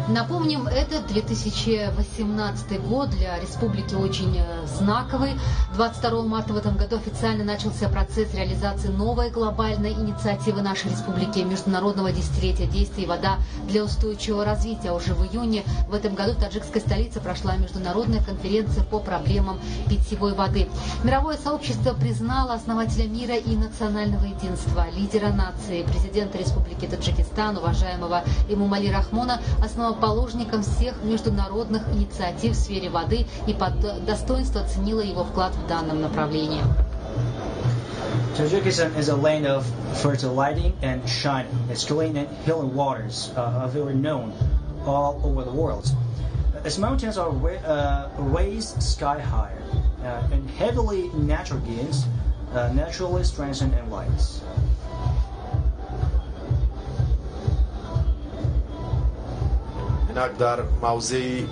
Напомним, этот 2018 год для республики очень знаковый. 22 марта в этом году официально начался процесс реализации новой глобальной инициативы нашей республики Международного десятилетия действий «Вода для устойчивого развития». Уже в июне в этом году в таджикской столице прошла международная конференция по проблемам питьевой воды. Мировое сообщество признало основателя мира и национального единства, лидера нации, президента республики Таджикистан, уважаемого Эмомали Рахмона, основоположником всех международных инициатив в сфере воды и под достоинство оценила его вклад в данном направлении. Tajikistan is a land of fertilizing and shining. Its clean and healing waters are very known all over the world. Its mountains are raised sky high, and heavily natural gains naturally strengthen and lights. инак дар мавзеи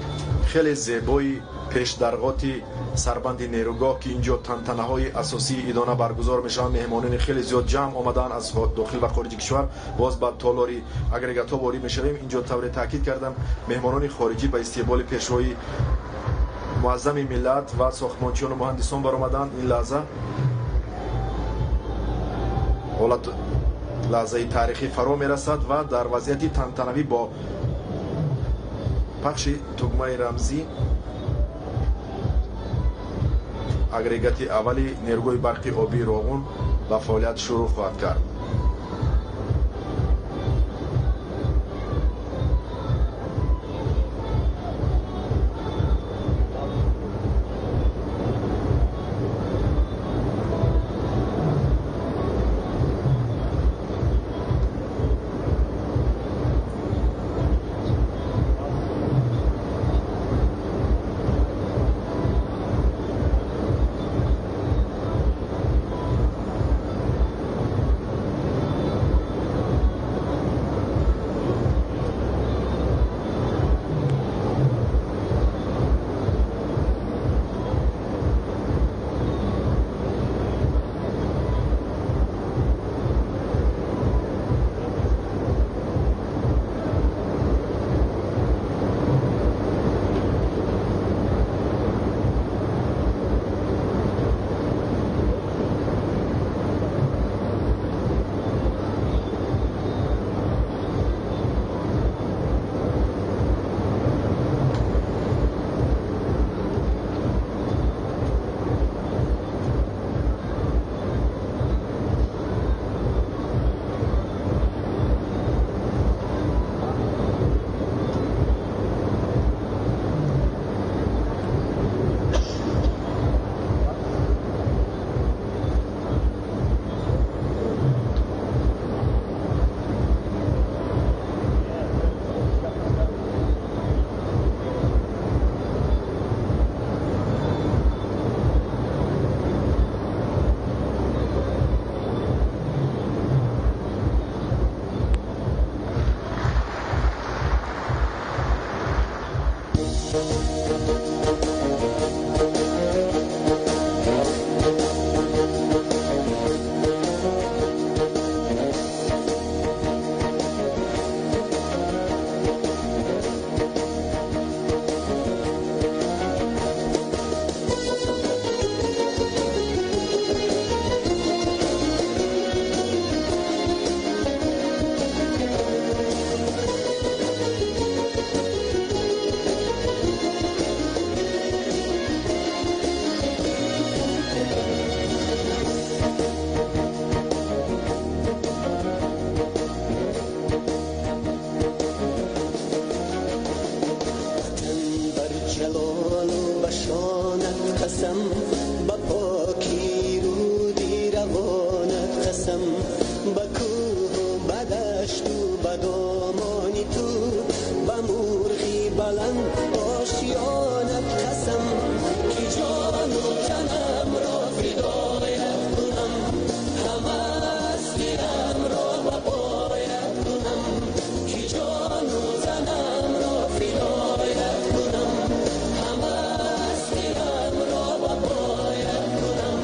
хеле зебои пешдарғоти сарбанди нерӯгоҳ ки инҷо тантанаҳои асосии идона баргузор мешаванд, меҳмонони хеле зиёд ҷамъ омаданд аз дохил ва хориҷи кишвар. боз ба толори агрегатҳо ворид мешавем. инҷо тавре таъкид кардам меҳмонони хориҷӣ ба истиқболи пешвои муаззами миллат ва сохтмончиёну муҳандисон баромаданд. ин лаҳза ҳолат лаҳзаи таърихӣ фаро мерасад ва дар вазъияти тантанавӣ бо пахши тугмаи рамзӣ агрегати аввали нерӯгоҳи барқи обии Роғун ба фаъолият шурӯъ хоҳад кард. قسم به کوه و به دشت و به دامانی تو به مرغی بلند آشیانت قسم که جان و جنم را فدایت کنم همه هستیم را به پایت کنم که جان و جنم را فدایت کنم همه هستیم را به پایت کنم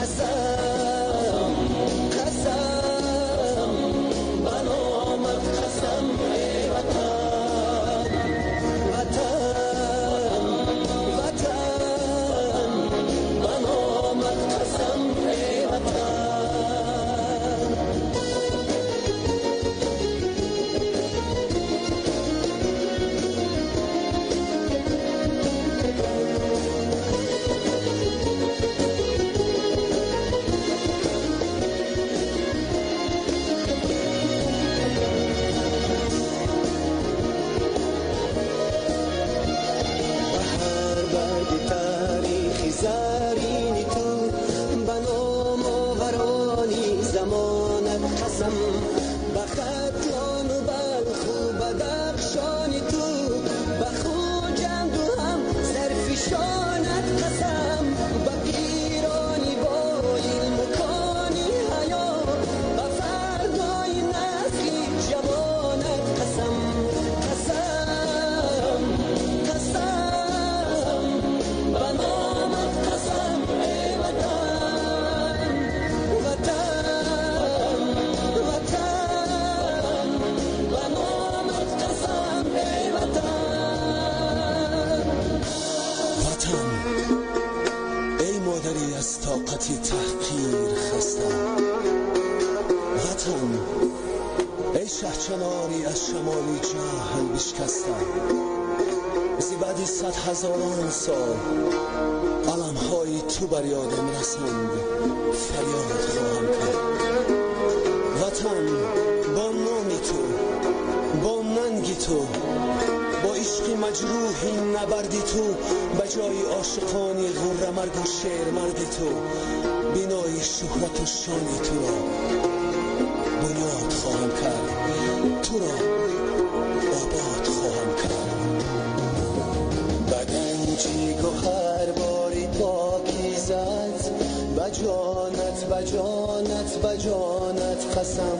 قسم قسم به نامت قسم ای وطن وطن وطن به نامت قسم ای وطن هر برگ تاریخی زرینی تو به نام آورانی زمانت قسم به ختلان و بلخ و بدخشانی تو به خوجند و هم سرفشانت قسم به پیرانی با علم و کانی حیا به فردای نسلی جوانت قسم قسم قسم به نامت قسم ای وطن وطن وطن به نامت قسم ای وطن وطن ای مادری از طاقتی تحقیر خسته وطن ای شهچناری از شمالی جهل بشکسته زی بعدی 100,000 سال علمهای تو بر یادم رسند فریاد خواهم کرد وطن با نامی تو با ننگی تو با عشق مجروحی نبردی تو به جای عاشقانی غره مرگ و شعر مردی تو بینای شهرت و شانی تو را بنیاد خواهم کرد تو را آباد خواهم کرد به گنجی گوهر باری پاکیزت به جانت به جانت به جانت قسم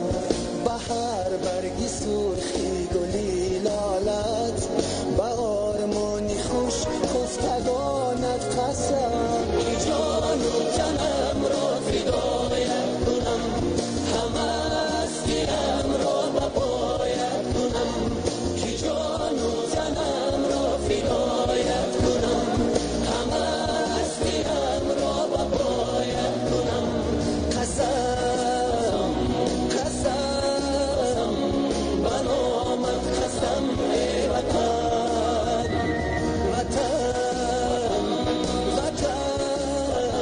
به هر برگی سرخی گلی لالت به آرمانی خوش خفتگانت قسم که جان و جنم را فدایت کنم همه هستیم را به پایت کنم که جان و جنم را فدایت کنم همه هستیم را به پایت کنم قسم قسم به نامت قسم ای وطن وطن وطن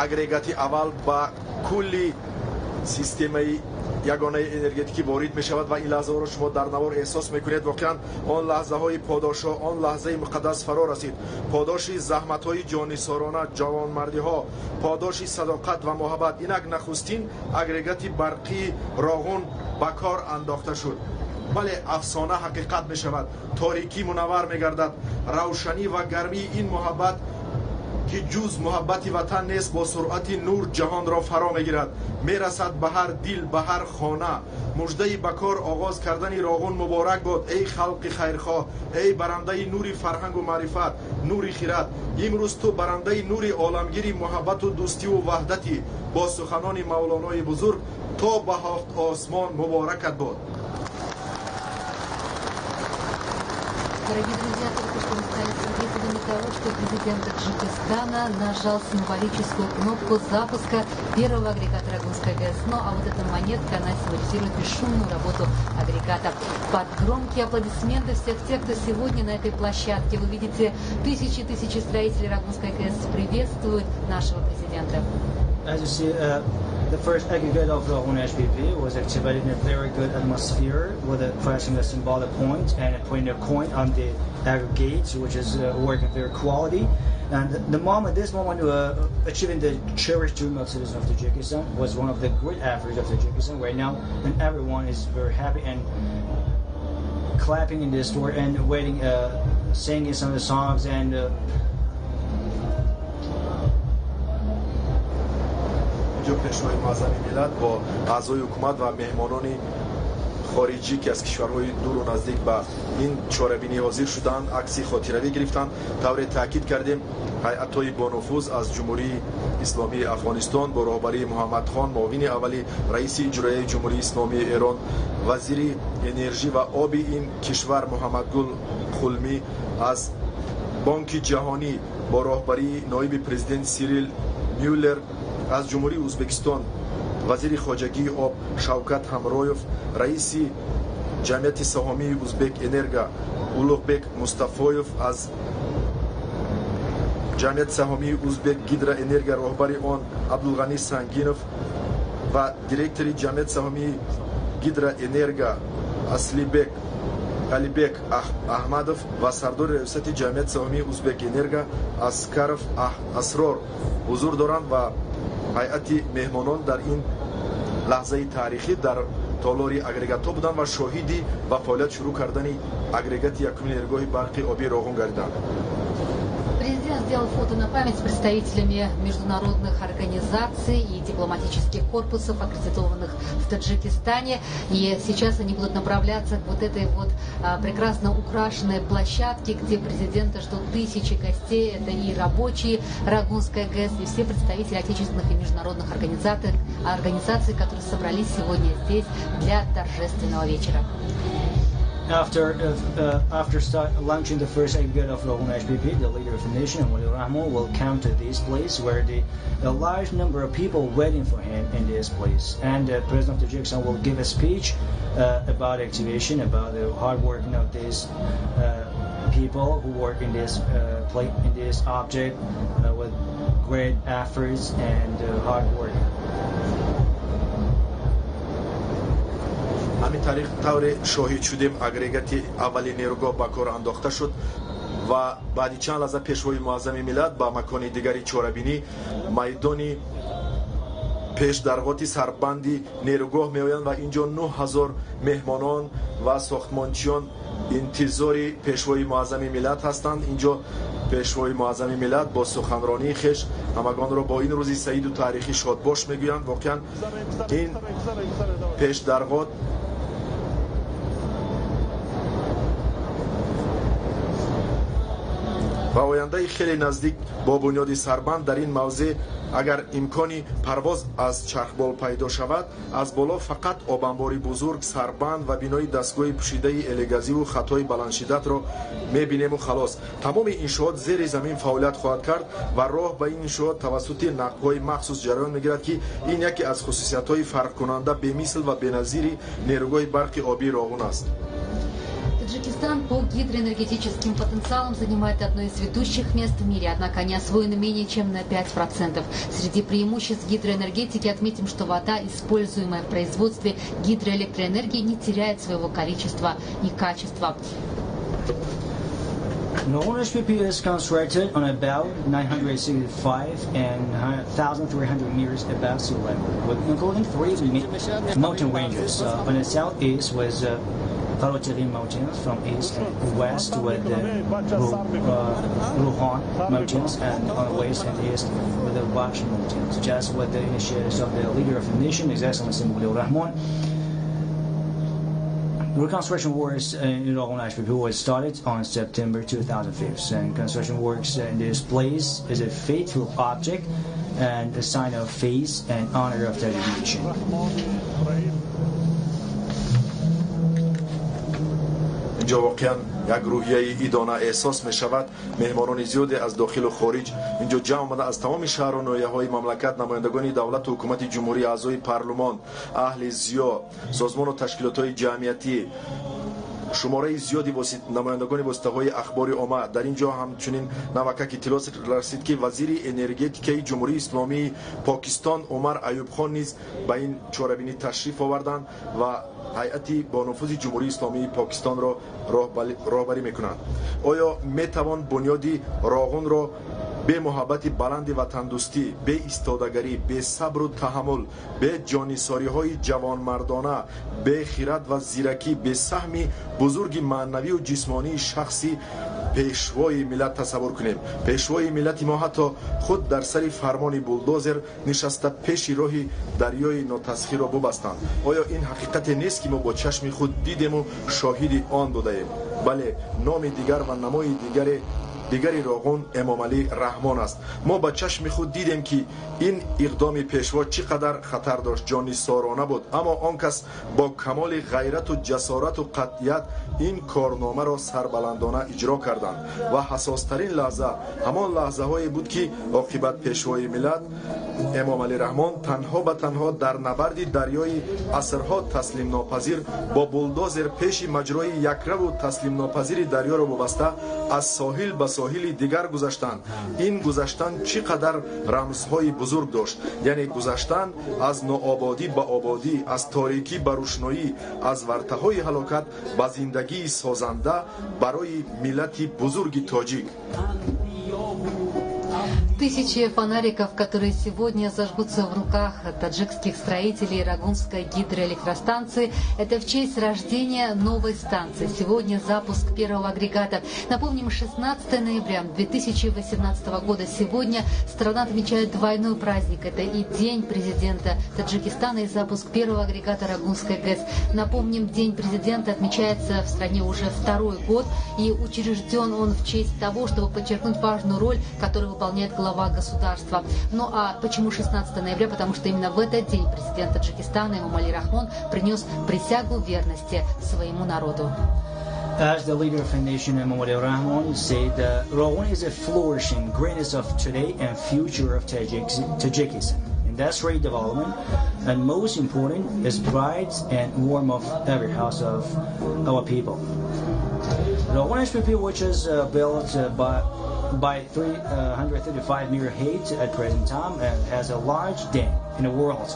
агрегати аввал ба кулли системаи ягонаи энергетикӣ ворид мешавад ва ин лаҳзаҳоро шумо дар навор эҳсос мекунед. Воқеан он лаҳзаҳои подошо, он лаҳзаи муқаддас фаро расид. Подоши заҳматҳои ҷонисорона, ҷавонмардиҳо, подоши садоқат ва муҳаббат. Инак нахустин агрегати барқии Роғун ба кор андохта шуд. бале афсона ҳақиқат мешавад, торикӣ мунаввар мегардад. Равшанӣ ва гармии ин муҳаббат ки ҷуз муҳаббати ватан нест, бо суръати нур ҷаҳонро фаро мегирад, мерасад ба ҳар дил, ба ҳар хона. муждаи ба кор оғоз кардани Роғун муборак бод. Эй халқи хайрхоҳ, эй барандаи нури фарҳангу маърифат, нури хират. имрӯз ту барандаи нури оламгири муҳаббату дӯстиву ваҳдатӣ. бо суханони мавлонои бузург то ба ҳафт осмон муборакат бод. Дорогие друзья, только что мы стали свидетелями того, что президент Таджикистана нажал символическую кнопку запуска первого агрегата Рагунской ГЭС. Ну а вот эта монетка, она символизирует бесшумную работу агрегата. Под громкие аплодисменты всех тех, кто сегодня на этой площадке. Вы видите, тысячи строителей Рагунской ГЭС приветствуют нашего президента. As you see, the first aggregate of Roғун HPP was activated in a very good atmosphere with pressing a symbolic point and putting a coin on the aggregate, which is working very quality. And this moment, achieving the cherished dream of citizens of Tajikistan was one of the great efforts of Tajikistan right now, and everyone is very happy and clapping in the store and waiting, singing some of the songs and. пешвои муаззами миллат бо аъзои ҳукумат ва меҳмонони хориҷӣ ки аз кишварҳои дуру наздик ба ин чорабинӣ ҳозир шуданд, акси хотиравӣ гирифтанд. тавре таъкид кардем ҳайъатҳои бонуфуз аз ҷумҳурии исломии афғонистон бо роҳбарии муҳаммадхон, муовини аввали раиси иҷроияи ҷумҳурии исломии Эрон, вазири энержӣ ва оби ин кишвар Муҳаммадгул Хулмӣ, аз бонки ҷаҳонӣ бо роҳбарии ноиби президент Сирил Мюллер, аз ҷумҳурии Ӯзбекистон вазири хоҷагии об Шавкат Ҳамроев, раиси ҷамъияти саҳомии Узбек Энерго Улуғбек Мустафоев, аз ҷамъияти саҳомии Узбек Гидро Энерго роҳбари он Абдулғанӣ Сангинов ва директори ҷамъияти саҳомии Гидро Энерго Алибек Аҳмадов ва сардори раёсати ҷамъияти саҳомии Узбек Энерго Аскаров Асрор ҳузур доранд ва ҳайъати меҳмонон дар ин лаҳзаи таърихӣ дар толори агрегатҳо буданд ва шоҳиди ба фаъолият шурӯъ кардани агрегати якуми нерӯгоҳи барқи обии Роғун гардиданд. Президент сделал фото на память с представителями международных организаций и дипломатических корпусов, аккредитованных в Таджикистане. И сейчас они будут направляться к вот этой вот прекрасно украшенной площадке, где президента ждут тысячи гостей. Это и рабочие Рагунской ГЭС, и все представители отечественных и международных организаций, которые собрались сегодня здесь для торжественного вечера. After launching the first aggregate of Roғун HPP, the leader of the nation, Walid Rahman, will come to this place where a large number of people waiting for him in this place. And the President of Tajikistan will give a speech about activation, about the hard working of these people who work in this object with great efforts and hard work. ҳамин тариқ тавре шоҳид шудем агрегати аввали нерӯгоҳ ба кор андохта шуд ва баъди чанд лаҳза пешвои муаззами миллат ба макони дигари чорабинӣ майдони пешдарғоти сарбанди нерӯгоҳ меоянд ва инҷо 9000 меҳмонон ва сохтмончиён интизори пешвои муаззами миллат ҳастанд. инҷо пешвои муаззами миллат бо суханронии хеш ҳамагонро бо ин рӯзи саиду таърихӣ шодбош мегӯянд. воқеан ин пешдарғот ва ояндаи хеле наздик бо бунёди сарбанд дар ин мавзеъ агар имкони парвоз аз чархбол пайдо шавад, аз боло фақат обанбори бузург, сарбанд ва бинои дастгоҳи пӯшидаи элегазиву хатои баландшиддатро мебинему халос. тамоми иншоот зери замин фаъолият хоҳад кард ва роҳ ба ин иншоот тавассути нақбҳои махсус ҷараён мегирад ки ин яке аз хусусиятҳои фарқкунанда бемисл ва беназири нерӯгоҳи барқи обии Роғун аст. Таджикистан по гидроэнергетическим потенциалам занимает одно из ведущих мест в мире, однако они освоены менее чем на 5%. Среди преимуществ гидроэнергетики отметим, что вода, используемая в производстве гидроэлектроэнергии, не теряет своего количества и качества. Rogon HPP is constructed on about 965 and 1,300 meters above sea level, including 3 mountain ranges. On the southeast was Karotiri Mountains, from east and west with the Ruhan Mountains, and on the west and east with the Bakshi Mountains. Just with the initiatives of the leader of the nation, His Excellency Mullah Rahman. Reconstruction works in Rogon HPP was started on September 2005, and construction works in this place is a faithful object and a sign of faith and honor of dedication. اینجا واقعا یک روحیه ایدانه احساس می شود. مهمانان زیادی از داخل و خارج اینجا جمع آمده از تمام شهر و ناحیه های مملکت، نمایندگان دولت و حکومت جمهوری، اعضای پارلمان، اهل زیا، سازمان و تشکیلات های جمعیتی، شماره زیادی نمایندگان واسطه های اخباری آمد. در اینجا همچنین نوکک اطلاع رسید که وزیر انرژتیک جمهوری اسلامی پاکستان عمر ایوب خان نیز به این چهاربینی تشریف آوردند و هیئتی با نفوذ جمهوری اسلامی پاکستان را راهبری میکنند. آیا میتوان بنیادی راغون را به محبت بلند وطن دوستی، به ایستادگری، به صبر و تحمل، به جانیساری های جوانمردانه، به خیرات و زیرکی، به سهم بزرگ معنوی و جسمانی شخصی پیشوای ملت تصور کنیم؟ پیشوای ملت ما حتی خود در سر فرمان بولدوزر نشسته پیش راه دریای ناتسخیر را ببستند. آیا این حقیقت نیست که ما با چشم خود دیدیم و شاهد آن بودیم؟ بله، نام دیگر و نمای دیگری راغون امام علی رحمان است. ما با چشم خود دیدیم که این اقدام پیشوا چقدر خطر داشت، جانی سارانه بود، اما آن کس با کمال غیرت و جسارت و قطعیت این کارنامه را سربلندانه اجرا کردند و حساسترین لحظه همان لحظه هایی بود که عاقبت پیشوای ملت امام علی رحمان تنها به تنها در نبرد دریای عصرها تسلیم ناپذیر با بولدوزر پیش مجرای یکرو و تسلیم ناپذیر دریا را وابسته از ساحل به ساحل دیگر گذشتند. این گذشتن چقدر رمزهای بزرگ داشت، یعنی گذشتن از ناآبادی به آبادی، از تاریکی به روشنایی، از ورطه‌های هلاکت به زندگی سازنده برای ملت بزرگ تاجیک. Тысячи фонариков, которые сегодня зажгутся в руках таджикских строителей Рагунской гидроэлектростанции, это в честь рождения новой станции. Сегодня запуск первого агрегата. Напомним, 16 ноября 2018 года. Сегодня страна отмечает двойной праздник. Это и День президента Таджикистана, и запуск первого агрегата Рагунской ГЭС. Напомним, День президента отмечается в стране уже второй год, и учрежден он в честь того, чтобы подчеркнуть важную роль, которую выполняет глава государства. Ну а почему 16 ноября? Потому что именно в этот день президент Таджикистана Эмом Али Рахмон принес присягу верности своему народу. As the leader of the nation, Emom Ali Rahman said, Rogon is a flourishing greatness of today and future of Tajikistan. Industrial development, and most important is pride and warmth of every house of our people. Rogon HPP, which is built by 335-meter height at present time and has a large dam in the world.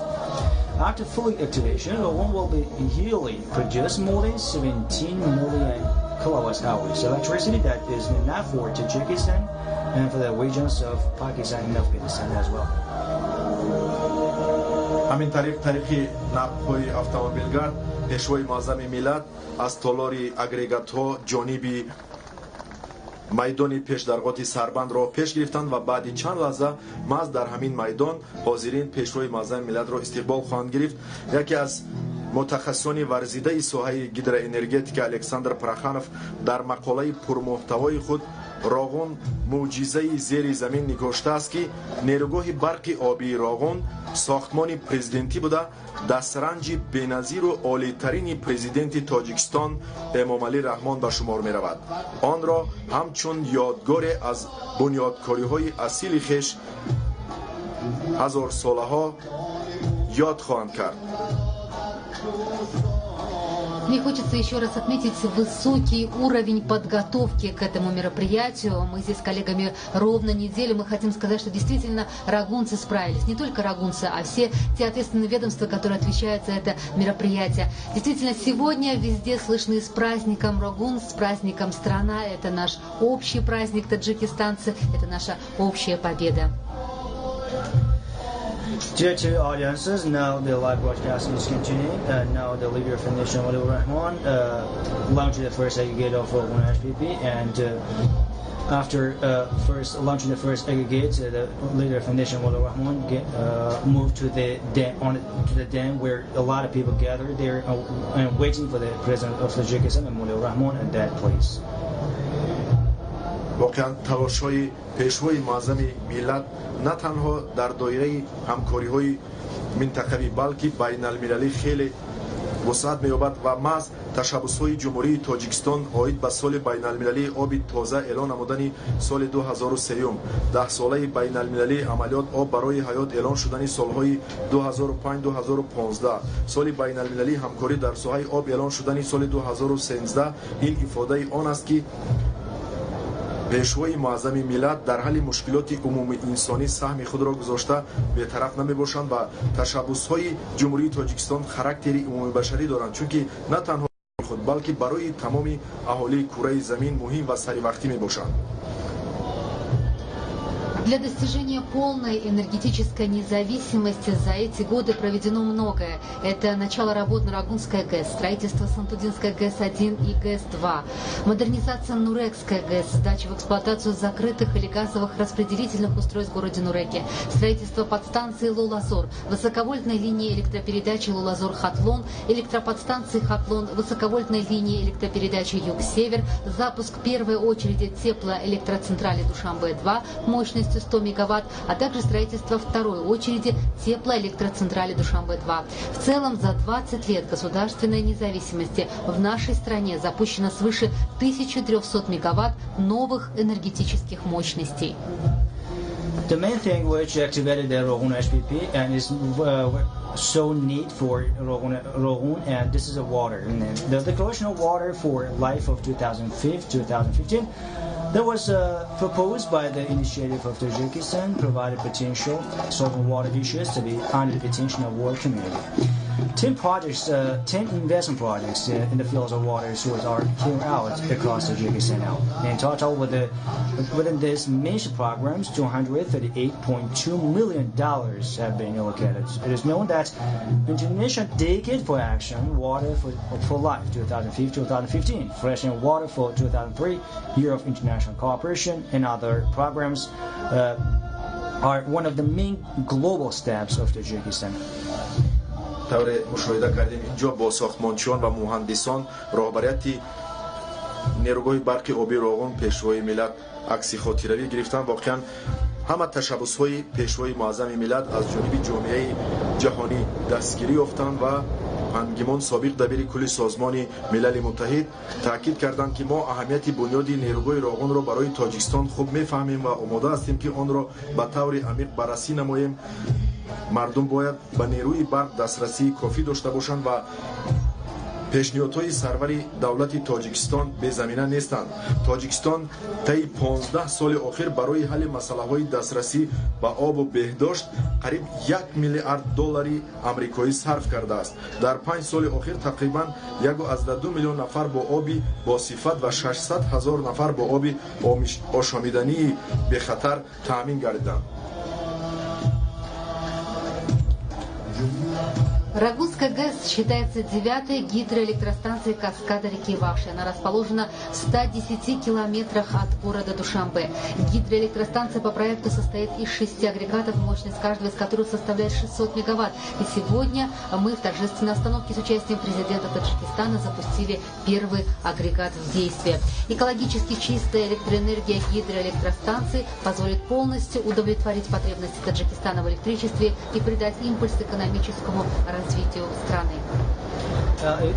After full activation, Rogon will be yearly produce more than 17 million kilowatt-hours electricity that is enough for Tajikistan and for the regions of Pakistan and Afghanistan as well. همین طریق نقب‌های اتومبیلگرد پیشوای معظم ملت از تالار اگریگات ها جانبی میدان پیشدرغات سربند را پیش گرفتند و بعد چند لحظه محض در همین میدان حاضرین پیشوای معظم ملت را استقبال خواهند گرفت. یکی از متخصصان ورزیده ساحه گیدروانرژتیک الکساندر پراخانوف در مقاله پرمحتوای خود راغون معجزه زیر زمین نگاشته است که نیروگاه برق آبی راغون ساختمان پرزیدنتی بوده دسترنج بی‌نظیر و عالی‌ترین پرزیدنت تاجیکستان امام علی رحمان به شمار می رود. آن را همچون یادگار از بنیادکاری‌های اصیل خویش هزار ساله ها یاد خواهند کرد. Мне хочется еще раз отметить высокий уровень подготовки к этому мероприятию. Мы здесь с коллегами ровно неделю. Мы хотим сказать, что действительно рагунцы справились. Не только рагунцы, а все те ответственные ведомства, которые отвечают за это мероприятие. Действительно, сегодня везде слышны с праздником Рагун, с праздником страна. Это наш общий праздник таджикистанцы, это наша общая победа. Dear to audiences, now the live broadcast is continuing. Now the leader of the nation, Waliur Rahman, launched the first aggregate of Rogun HPP, and after first launching the first aggregate, the leader of the nation, Waliur Rahman, moved to the dam where a lot of people gathered there and waiting for the president of Tajikistan, Waliur Rahman, at that place. واقعا تلاش‌های پیشروی معظم ملت نه تنها در دایره همکاری‌های منطقوی بلکه بین المللی خیلی وسعت می‌یابد و محض تشبس‌های جمهوری تاجیکستان عاید به سال بین المللی آب تازه اعلان نمودن سال 2003 10 ساله بین المللی عملیات آب برای حیات اعلان شدن سال‌های 2005-2015 سال بین المللی همکاری در ساحه آب اعلان شدن سال 2013 این افاده آن است که پیشوای معظم ملت در حل مشکلات عمومی انسانی سهم خود را گذاشته بی‌طرف نمی‌باشند و تشبس‌های جمهوری تاجیکستان خاراکتری عمومی بشری دارند چون که نه تنها خود بلکه برای تمام اهالی کره زمین مهم و سری‌وقتی می‌باشند. Для достижения полной энергетической независимости за эти годы проведено многое. Это начало работ на Рагунской ГЭС, строительство Сантудинской ГЭС-1 и ГЭС-2, модернизация Нурекской ГЭС, сдача в эксплуатацию закрытых или газовых распределительных устройств в городе Нуреке, строительство подстанции Лолазор, высоковольтной линии электропередачи Лолазор-Хатлон, электроподстанции Хатлон, высоковольтной линии электропередачи Юг-Север, запуск первой очереди теплоэлектроцентрали Душанбе-2 мощностью 100 мегаватт, а также строительство второй очереди теплоэлектроцентрали Душанбе-2. В целом за 20 лет государственной независимости в нашей стране запущено свыше 1300 мегаватт новых энергетических мощностей. The main thing which activated the Rogun HPP and is so neat for Rogun, and this is the water. And the Declaration of Water for Life of 2015 that was proposed by the initiative of Tajikistan, provided potential solving water issues to be under the attention of world community. 10 investment projects in the fields of water resources are carried out across Tajikistan now. In total, within these major programs, $238.2 million have been allocated. It is known that International Decade for Action, Water for Life 2015, Fresh Water for 2003, Year of International Cooperation, and other programs are one of the main global steps of Tajikistan. طور مشاهده کردیم اینجا با ساختمانچیان و مهندسان راهبریتی نیروگاه برق آبی روغن پیشوای ملت عکس خاطره‌ای گرفتن. واقعا همه تشبس‌های پیشوای معظم ملت از جانب جامعه جهانی دستگیری یافتند و پنگمان سابق دبیر کل سازمان ملل متحد تاکید کردند که ما اهمیت بنیادی نیروگاه روغن را برای تاجیکستان خوب می‌فهمیم و آماده هستیم که آن را به طور عمیق بررسی نماییم. مردم باید به نیروی برق دسترسی کافی داشته باشند و پیشنهادهای سروری دولت تاجیکستان به زمینه نیستند. تاجیکستان طی 15 سال اخیر برای حل مسائل دسترسی به آب و بهداشت قریب 1 میلیارد دلار آمریکایی صرف کرده است. در 5 سال اخیر تقریبا 1.2 میلیون نفر با آب با صفت و 600,000 نفر با آب آشامیدنی به خطر تامین گردیدند. Рагунская ГЭС считается 9-й гидроэлектростанцией каскада реки Вахши. Она расположена в 110 километрах от города Душанбе. Гидроэлектростанция по проекту состоит из 6 агрегатов, мощность каждого из которых составляет 600 мегаватт. И сегодня мы в торжественной остановке с участием президента Таджикистана запустили первый агрегат в действие. Экологически чистая электроэнергия гидроэлектростанции позволит полностью удовлетворить потребности Таджикистана в электричестве и придать импульс экономическому развитию страны.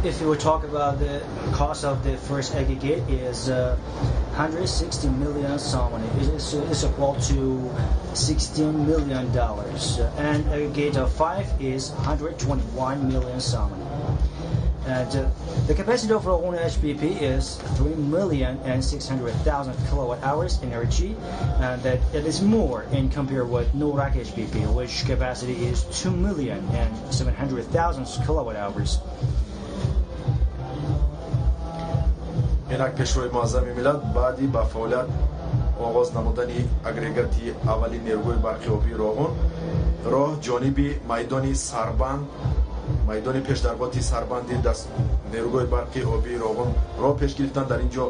If you will talk about the cost of the first aggregate is 160 million somoni. It's equal to $16 million. And aggregate of 5 is 121 million somoni. And the capacity of Rogun HPP is 3,600,000 kilowatt hours energy, and that it is more in compared with Norak HPP, which capacity is 2,700,000 kilowatt hours. инак пешрои муаззами миллат баъди ба фаъолият оғоз намудани агрегати аввали нерӯҳои барқи обии Роғун роҳ ҷониби майдони Сарбанд, майдони пешдаргоҳати Сарбанди нерӯҳои барқи обии Роғун роҳ пеш гирифтанд. дар ин ҷо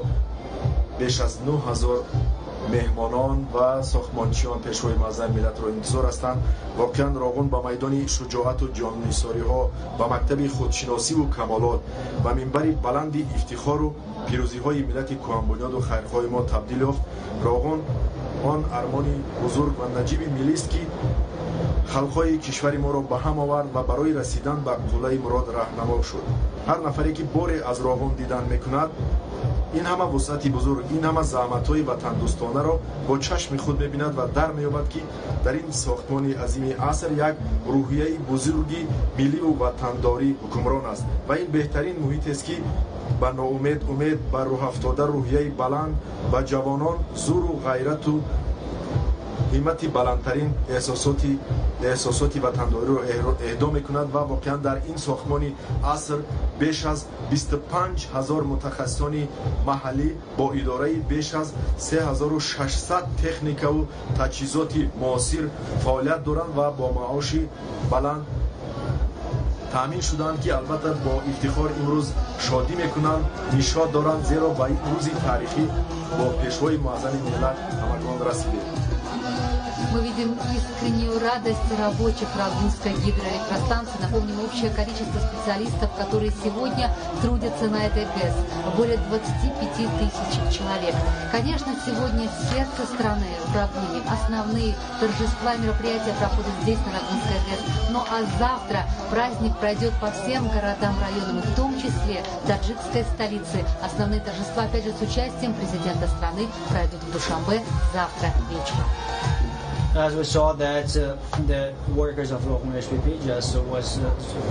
беш аз 9,000 меҳмонон ва сохтмончиён пешрои муаззами миллатро интизор ҳастанд. воқеан Роғун ба майдони шуҷоату ҷоннисориҳо, ба мактаби худшиносиву камолот, ба минбари баланди ифтихору пирӯзиҳои миллати кӯҳанбунёду хайрхоҳи мо табдил ёфт. Роғун он армони бузург ва наҷиби миллист, ки халқҳои кишвари моро ба ҳам овард ва барои расидан ба қуллаи мурод раҳнамо шуд. ҳар нафаре ки боре аз Роғун дидан мекунад, ин ҳама вусъати бузург, ин ҳама заҳматҳои ватандӯстонаро бо чашми худ мебинад ва дар меёбад, ки дар ин сохтмони азими аср як рӯҳияи бузурги милливу ватандорӣ ҳукмрон аст. ва ин беҳтарин муҳитест, ки ба ноумед умед, ба рӯҳафтода рӯҳияи баланд, ба ҷавонон зуру ғайрату ҳиммати баландтарин эҳсосоти ватандориро эҳдо мекунад. ва воқеан дар ин сохтмони аср беш аз 25,000 мутахассисони маҳаллӣ бо идораи беш аз 3600 техникаву таҷҳизоти муосир фаъолият доранд ва бо маоши баланд таъмин шуданд, ки албатта бо ифтихор имрӯз шодӣ мекунанд, нишод доранд, зеро ба ин рӯзи тарихӣ бо пешвои муаззами миллат ҳамагон расидем. Мы видим искреннюю радость рабочих Рагунской гидроэлектростанции. Напомним, общее количество специалистов, которые сегодня трудятся на этой ГЭС, более 25 тысяч человек. Конечно, сегодня сердце страны в Рагуне. Основные торжества, мероприятия проходят здесь, на Рагунской ГЭС. Ну а завтра праздник пройдет по всем городам, районам, в том числе таджикской столице. Основные торжества, опять же, с участием президента страны пройдут в Душанбе завтра вечером. As we saw that the workers of Rogun HPP just was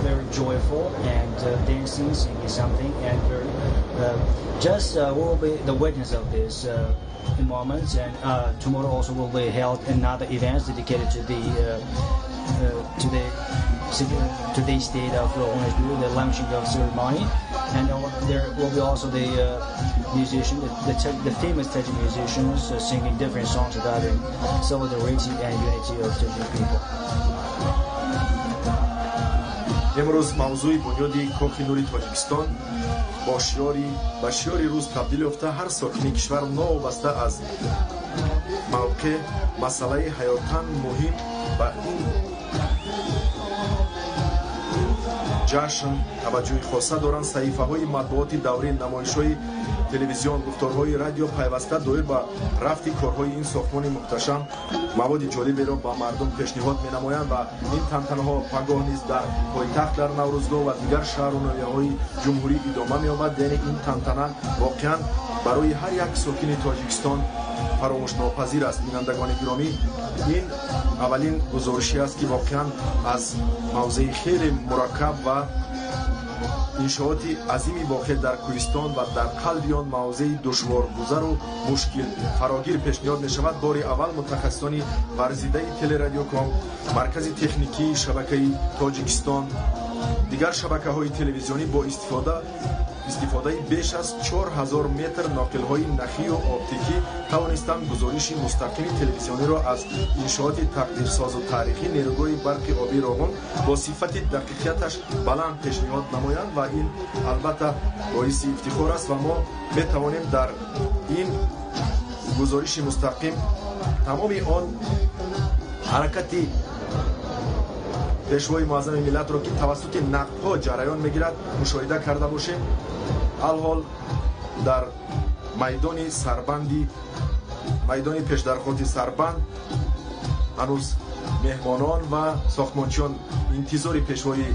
very joyful and dancing, singing something, and very, we will be the witness of this moments. And tomorrow also will be held another events dedicated to the state of Rogun HPP, the launching of ceremony, and there will be also the musician, the famous Tajik musicians singing different songs about the solidarity and unity of Tajik people. имрӯз мавзӯи бунёди кохи нури Тоҷикистон ба шиёри рӯз табдил ёфта, ҳар сокини кишвар новобаста аз мавқеъ масъалаи ҳаётан муҳим ба ин ҷашн таваҷҷӯҳи хоса доранд. саҳифаҳои матбуоти даврӣ, намоишҳои телевизион, гуфторҳои радио пайваста доир ба рафти корҳои ин сохтмони муҳташам маводи ҷолиберо ба мардум пешниҳод менамоянд ва ин тантанаҳо пагоҳ низ дар пойтахт дар наврӯзгоҳ ва дигар шаҳру ноҳияҳои ҷумҳурӣ идома меёбад. яъне ин тантана воқеан барои ҳар як сокини Тоҷикистон фаромӯшнопазир аст. бинандагони гиромӣ, ин аввалин гузориши аст, ки воқеан аз мавзеи хеле мураккаб ва иншооти азими воқеъ дар Кӯҳистон ва дар қалби он мавзеи душворгузару мушкил фарогир пешниҳод мешавад. бори аввал мутахассисони варзидаи телерадиоком, маркази техникии шабакаи Тоҷикистон, дигар шабакаҳои телевизионӣ бо истифодаи беш аз 4000 метр ноқилҳои нахию оптикӣ тавонистанд гузориши мустақими телевизиониро аз иншооти тақдирсозу таърихи нерӯҳои барқи обии Роғун бо сифати дақиқияташ баланд пешниҳод намоянд ва ин албатта боиси ифтихор аст ва мо метавонем дар ин гузориши мустақим тамоми он ҳаракати пешвои муаззами миллатро, ки тавассути нақдҳо ҷараён мегирад, мушоҳида карда бошем. алҳол дар майдони пешдаргоҳати Сарбанд ҳанӯз меҳмонон ва сохтмончиён интизори пешвои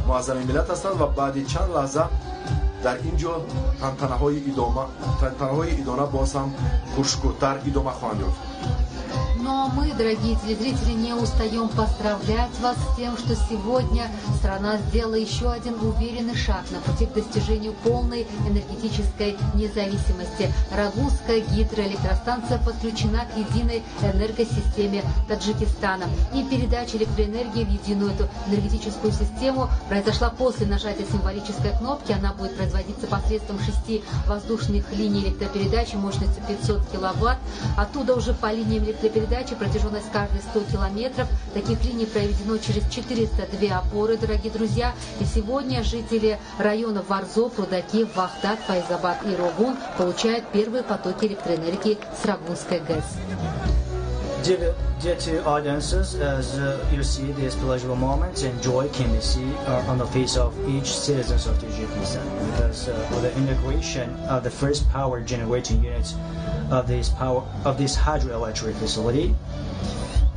муаззами миллат ҳастанд ва баъди чанд лаҳза дар ин ҷо тантанаҳои идона боз ҳам пуршукӯҳтар идома хоҳанд ёфт. Ну а мы, дорогие телезрители, не устаем поздравлять вас с тем, что сегодня страна сделала еще один уверенный шаг на пути к достижению полной энергетической независимости. Рагунская гидроэлектростанция подключена к единой энергосистеме Таджикистана. И передача электроэнергии в единую эту энергетическую систему произошла после нажатия символической кнопки. Она будет производиться посредством 6 воздушных линий электропередачи мощностью 500 киловатт. Оттуда уже по линиям электропередачи протяженность каждой 100 километров. Таких линий проведено через 402 опоры, дорогие друзья. И сегодня жители районов Варзов, Рудаки, Вахдат, Файзабад и Рогун получают первые потоки электроэнергии с Рагунской ГЭС. Dear to audiences, as you see these pleasurable moments and joy can be seen on the face of each citizen of Tajikistan, because with the integration of the first power generating units of this hydroelectric facility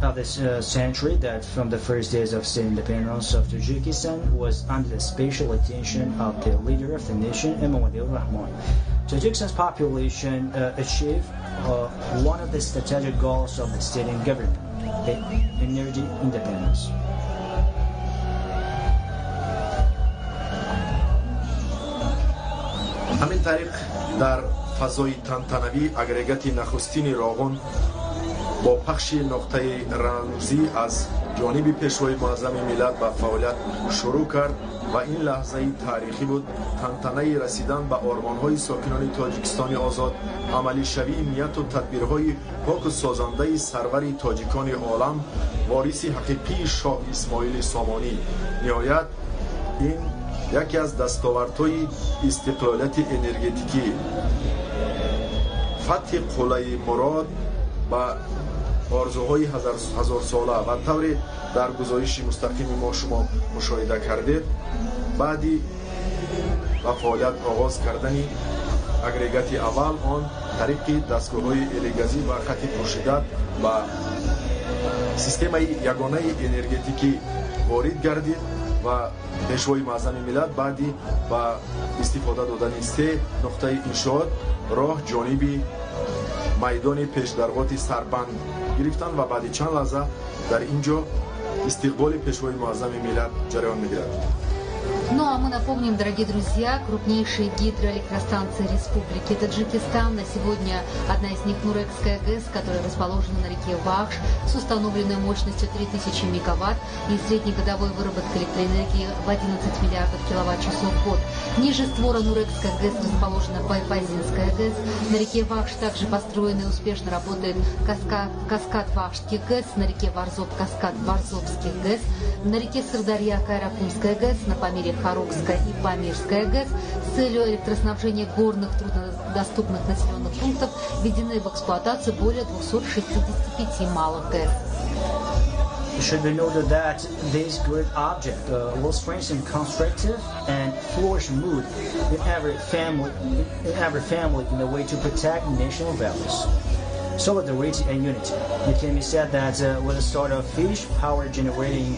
of this century, that from the first days of state independence of Tajikistan was under the special attention of the leader of the nation, Emomali Rahman. Tajikistan's population achieved one of the strategic goals of the state and government, the energy independence. همین طریق در فضای تنتنوی اگریگاتی نخستین راغون با پخش نقطه رانوزی از جانب پیشوای معظم ملت به فعالیت شروع کرد و این لحظه تاریخی بود. تنتنه رسیدن به آرمان‌های ساکنان تاجیکستان آزاد عملی شوی نیت و تدبیرهای پاک و سازنده سرور تاجیکان عالم، وارث حقیقی شاه اسماعیل سامانی. نهایت این یکی از دستاوردهای استقلالیت انرژتیکی، فتح قلعه مراد با آرزوهای هزار ساله و طوری در گزارش مستقیم ما شما مشاهده کردید، بعدی و فعالیت آغاز کردن اگریگات اول آن طریق دستگاه‌های الگازی و خط پوشیدت و سیستم یگانه انرژتیکی وارد گردید و پیشوای معظم ملت بعدی با استفاده دادن 3 نقطه انشاءات راه جانبی میدان پیشدرغات سربند گرفتن و بعد چند لحظه در اینجا استقبال پیشوای معظم ملت جریان میگیرد. Ну а мы напомним, дорогие друзья, крупнейшие гидроэлектростанции Республики Таджикистан. На сегодня одна из них Нурекская ГЭС, которая расположена на реке Вахш с установленной мощностью 3000 мегаватт и среднегодовой выработкой электроэнергии в 11 миллиардов киловатт-часов в год. Ниже створа Нурекская ГЭС расположена Пайпазинская ГЭС. На реке Вахш также построена и успешно работает каскад Вахшских ГЭС, на реке Варзов каскад Варзовских ГЭС, на реке Сырдарья Кайракумская ГЭС, на Памире Харокская и Памирская ГЭС. С целью электроснабжения горных труднодоступных населенных пунктов введены в эксплуатацию более 265 малых ГЭС. It should be noted that this great object will strengthen constructive and flourish mood in every family in a way to protect national values, solidarity and unity. It can be said that with the start of fish power generating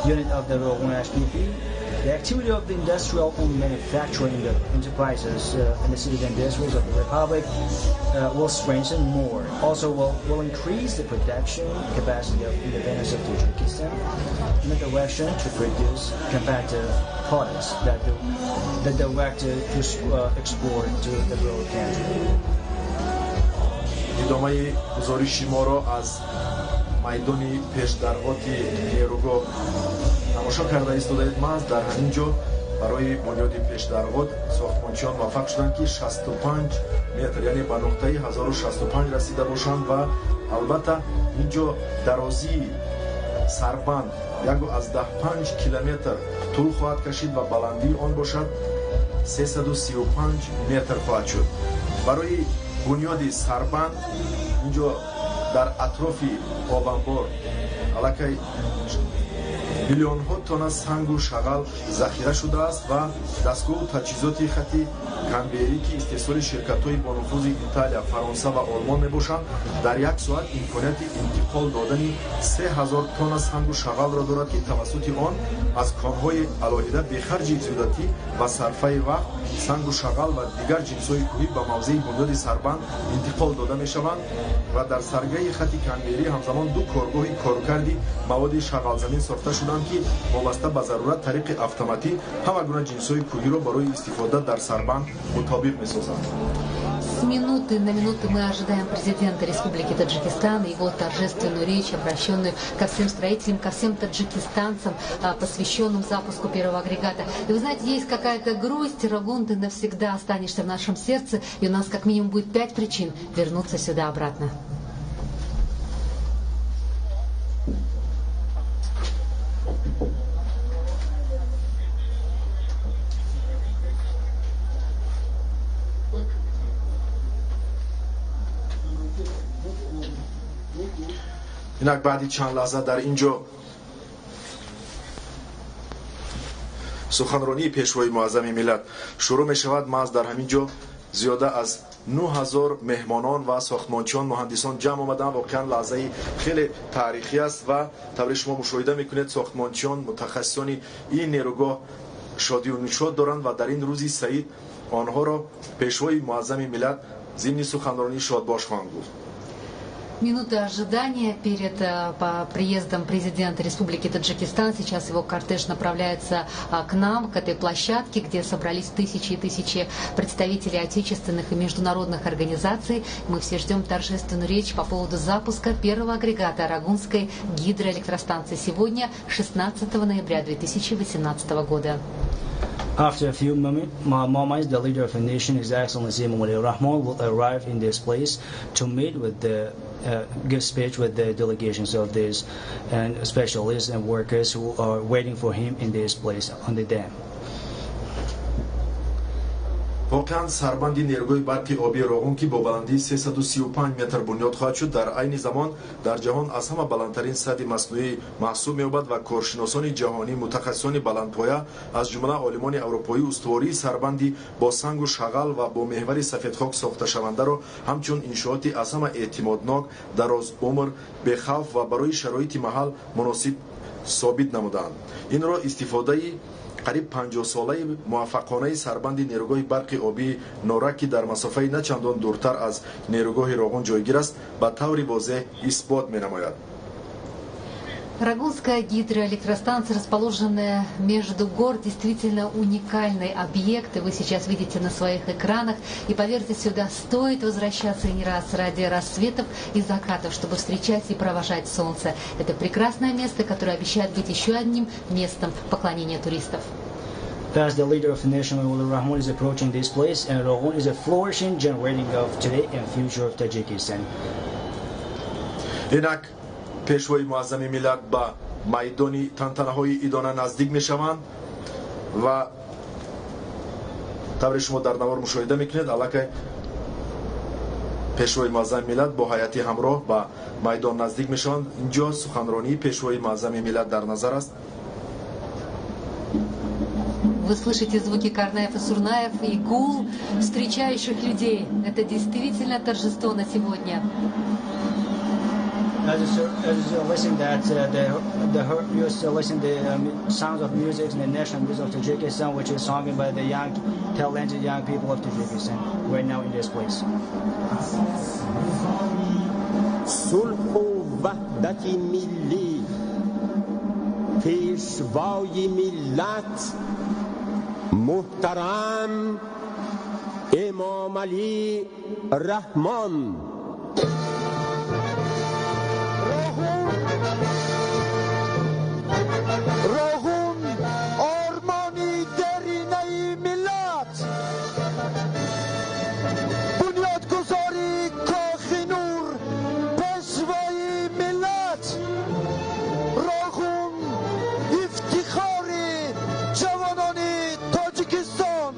unit of the Rogun HPP, the activity of the industrial and manufacturing enterprises in the city industries of the Republic will strengthen more. Also will increase the production capacity of independence of Tajikistan in the direction to produce competitive products that direct to export to the world country. ادامه گزارش ما را از میدان پیشدرغات نیروگاه تماشا کرده ایستادید. ما در همین جا برای بنیاد پیشدرغات ساختمانچیان موفق شدند که 65 متر یعنی به نقطه 1065 رسیده باشند و البته اینجا درازی سربند یک از 15 کیلومتر طول خواهد کشید و بلندی آن باشد 335 متر خواهد شد. برای بنیاد سربند اینجا در اطراف آبانبار علاقه миллионҳо тонна сангу шағал захира шудааст ва дастгоҳу таҷҳизоти хати камбери ки истеҳсоли ширкатҳои бо нуфузи Италия, Фаронса ва Олмон мебошанд, дар як соат имконияти интиқол додани 3000 тонна сангу шағалро дорад ки тавассути он аз конҳои алоҳида бехарҷи зиёдатӣ ва сарфаи вақт сангу шағал ва дигар ҷинсҳои кӯҳӣ ба мавзеи бунёди Сарбанд интиқол дода мешаванд ва дар саргаҳи хати камбери ҳамзамон ду коргоҳи коркарди маводи шағалзамин сохта шуданд ки вобаста ба зарурат тариқи автоматӣ ҳама гуна ҷинсҳои кӯҳиро барои истифода дар Сарбанд мутобиқ месозанд. С минуты на минуту мы ожидаем президента Республики Таджикистан и его торжественную речь, обращенную ко всем строителям, ко всем таджикистанцам, посвященным запуску первого агрегата. И вы знаете, есть какая-то грусть, Рагун, ты навсегда останешься в нашем сердце, и у нас как минимум будет 5 причин вернуться сюда обратно. инак баъди чанд лаҳза дар ин ҷо суханронии пешвои муаззами миллат шурӯъ мешавад. маз дар ҳамин ҷо зиёда аз 9000 меҳмонон ва сохтмончиён муҳандисон ҷамъ омаданд. воқеан лаҳзаи хеле таърихӣ аст ва тавре шумо мушоҳида мекунед сохтмончиён мутахассисони ин нерӯгоҳ шодию нишод доранд ва дар ин рӯзи саид онҳоро пешвои муаззами миллат зимни суханронӣ шодбош хоҳанд гуфт. Минута ожидания перед приездом президента Республики Таджикистан. Сейчас его кортеж направляется к нам, к этой площадке, где собрались тысячи и тысячи представителей отечественных и международных организаций. Мы все ждем торжественную речь по поводу запуска первого агрегата Арагунской гидроэлектростанции сегодня, 16 ноября 2018 года. After a few moments, the leader of the nation, His Excellency Muhammad Rahman, will arrive in this place to meet with the give speech with the delegations of these and specialists and workers who are waiting for him in this place on the dam. воқеан сарбанди нерӯгоҳи барқи обии Роғун ки бо баландии 335 метр бунёд хоҳад шуд, дар айни замон дар ҷаҳон аз ҳама баландтарин садди маснуӣ маҳсуб меёбад ва коршиносони ҷаҳонӣ, мутахассисони баландпоя аз ҷумла олимони аврупоӣ устувории сарбанди бо сангу шағал ва бо меҳвари сафедхок сохташавандаро ҳамчун иншооти аз ҳама эътимоднок, дарозумр, бехавф ва барои шароити маҳал муносиб собит намуданд. инро истифодаи қариб 50-солаи муваффақонаи сарбанди нерӯгоҳи барқи обии Норак ки дар масофаи начандон дуртар аз нерӯгоҳи Роғун ҷойгир аст, ба таври возеҳ исбот менамояд. Рагунская гидроэлектростанция, расположенная между гор, действительно уникальный объект. И вы сейчас видите на своих экранах. И поверьте, сюда стоит возвращаться и не раз ради рассветов и закатов, чтобы встречать и провожать солнце. Это прекрасное место, которое обещает быть еще одним местом поклонения туристов. Thus, the leader of the nation, Muhammad Rahman, is approaching this place, and Rogun is a flourishing generating of today and future of Tajikistan. инак пешвои муаззами миллат ба майдони тантанаҳои идона наздик мешаванд ва тавре шумо дар навор мушоҳида мекунед аллакай пешвои муаззами миллат бо ҳайати ҳамроҳ ба майдон наздик мешаванд. инҷо суханронии пешвои муаззами миллат дар назар аст. Вы слышите звуки Карнаев и Сурнаев и гул встречающих людей. Это действительно торжество на сегодня. As you listen that you listen the sounds of music and the national music of Tajikistan, which is sung by the young, talented young people of Tajikistan right now in this place. Sulh و وحدت ملی پیشوای ملت محترم امام علی رحمان Rogun ormani derine-i millet Bunyadguzari Kagh-i Nur Peshwa-i millet Rogun iftikhar-i javanon-i Tajikistan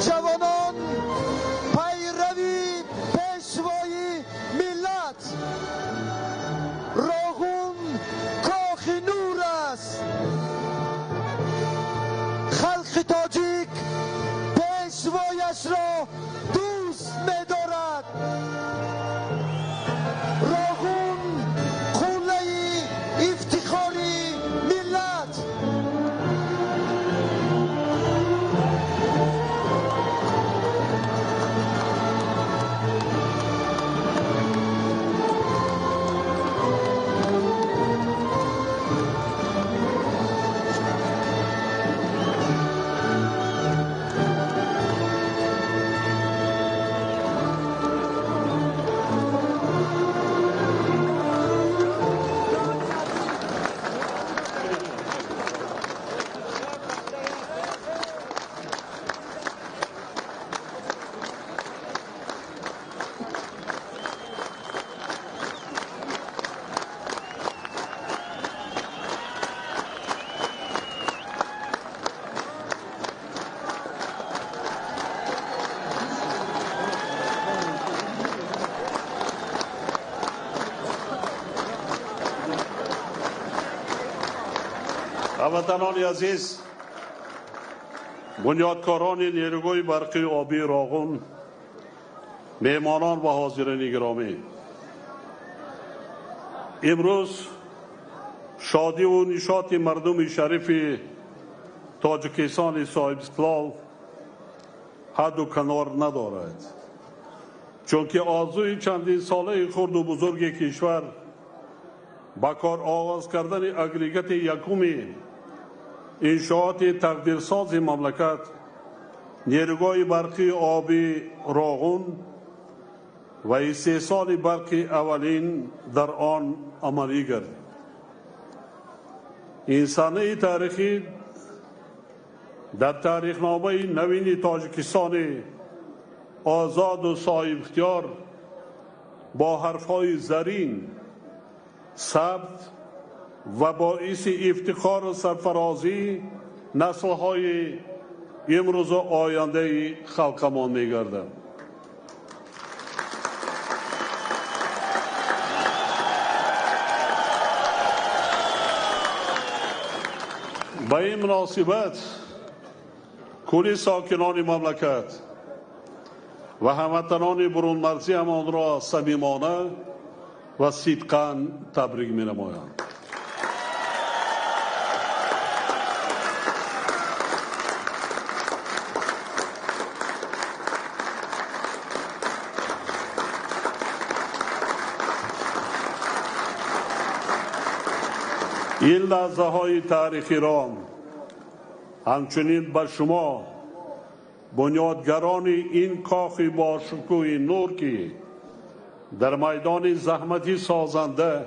Javanon payravi Peshwa-i millet Rogun Kagh هموطنان عزیز، بنیادکاران نیروگاه برقی آبی راغون، مهمانان و حاضرین گرامی، امروز شادی و نشاط مردم شریف تاجیکستان صاحب استقلال حد و کنار ندارد، چون که آرزوی چندین ساله خرد و بزرگ کشور با کار آغاز کردن اگریگت یکم انشاءات تقدیرساز مملکت نیروگاه برقی آبی راغون و استحصال برقی اولین در آن عملی گردید. این صحنه تاریخی در تاریخنامه نوین تاجیکستان آزاد و صاحب اختیار با حرفهای زرین ثبت و باعث افتخار و سرفرازی نسل‌های امروز و آینده خلقمان می‌گردد. با این مناسبت کل ساکنان مملکت و هموطنان برون مرزی همان را صمیمانه و صدقاً تبریک می‌نمایم. این لحظه های تاریخی را همچنین به شما بنیادگران این کاخ با شکوه نور که در میدان زحمتی سازنده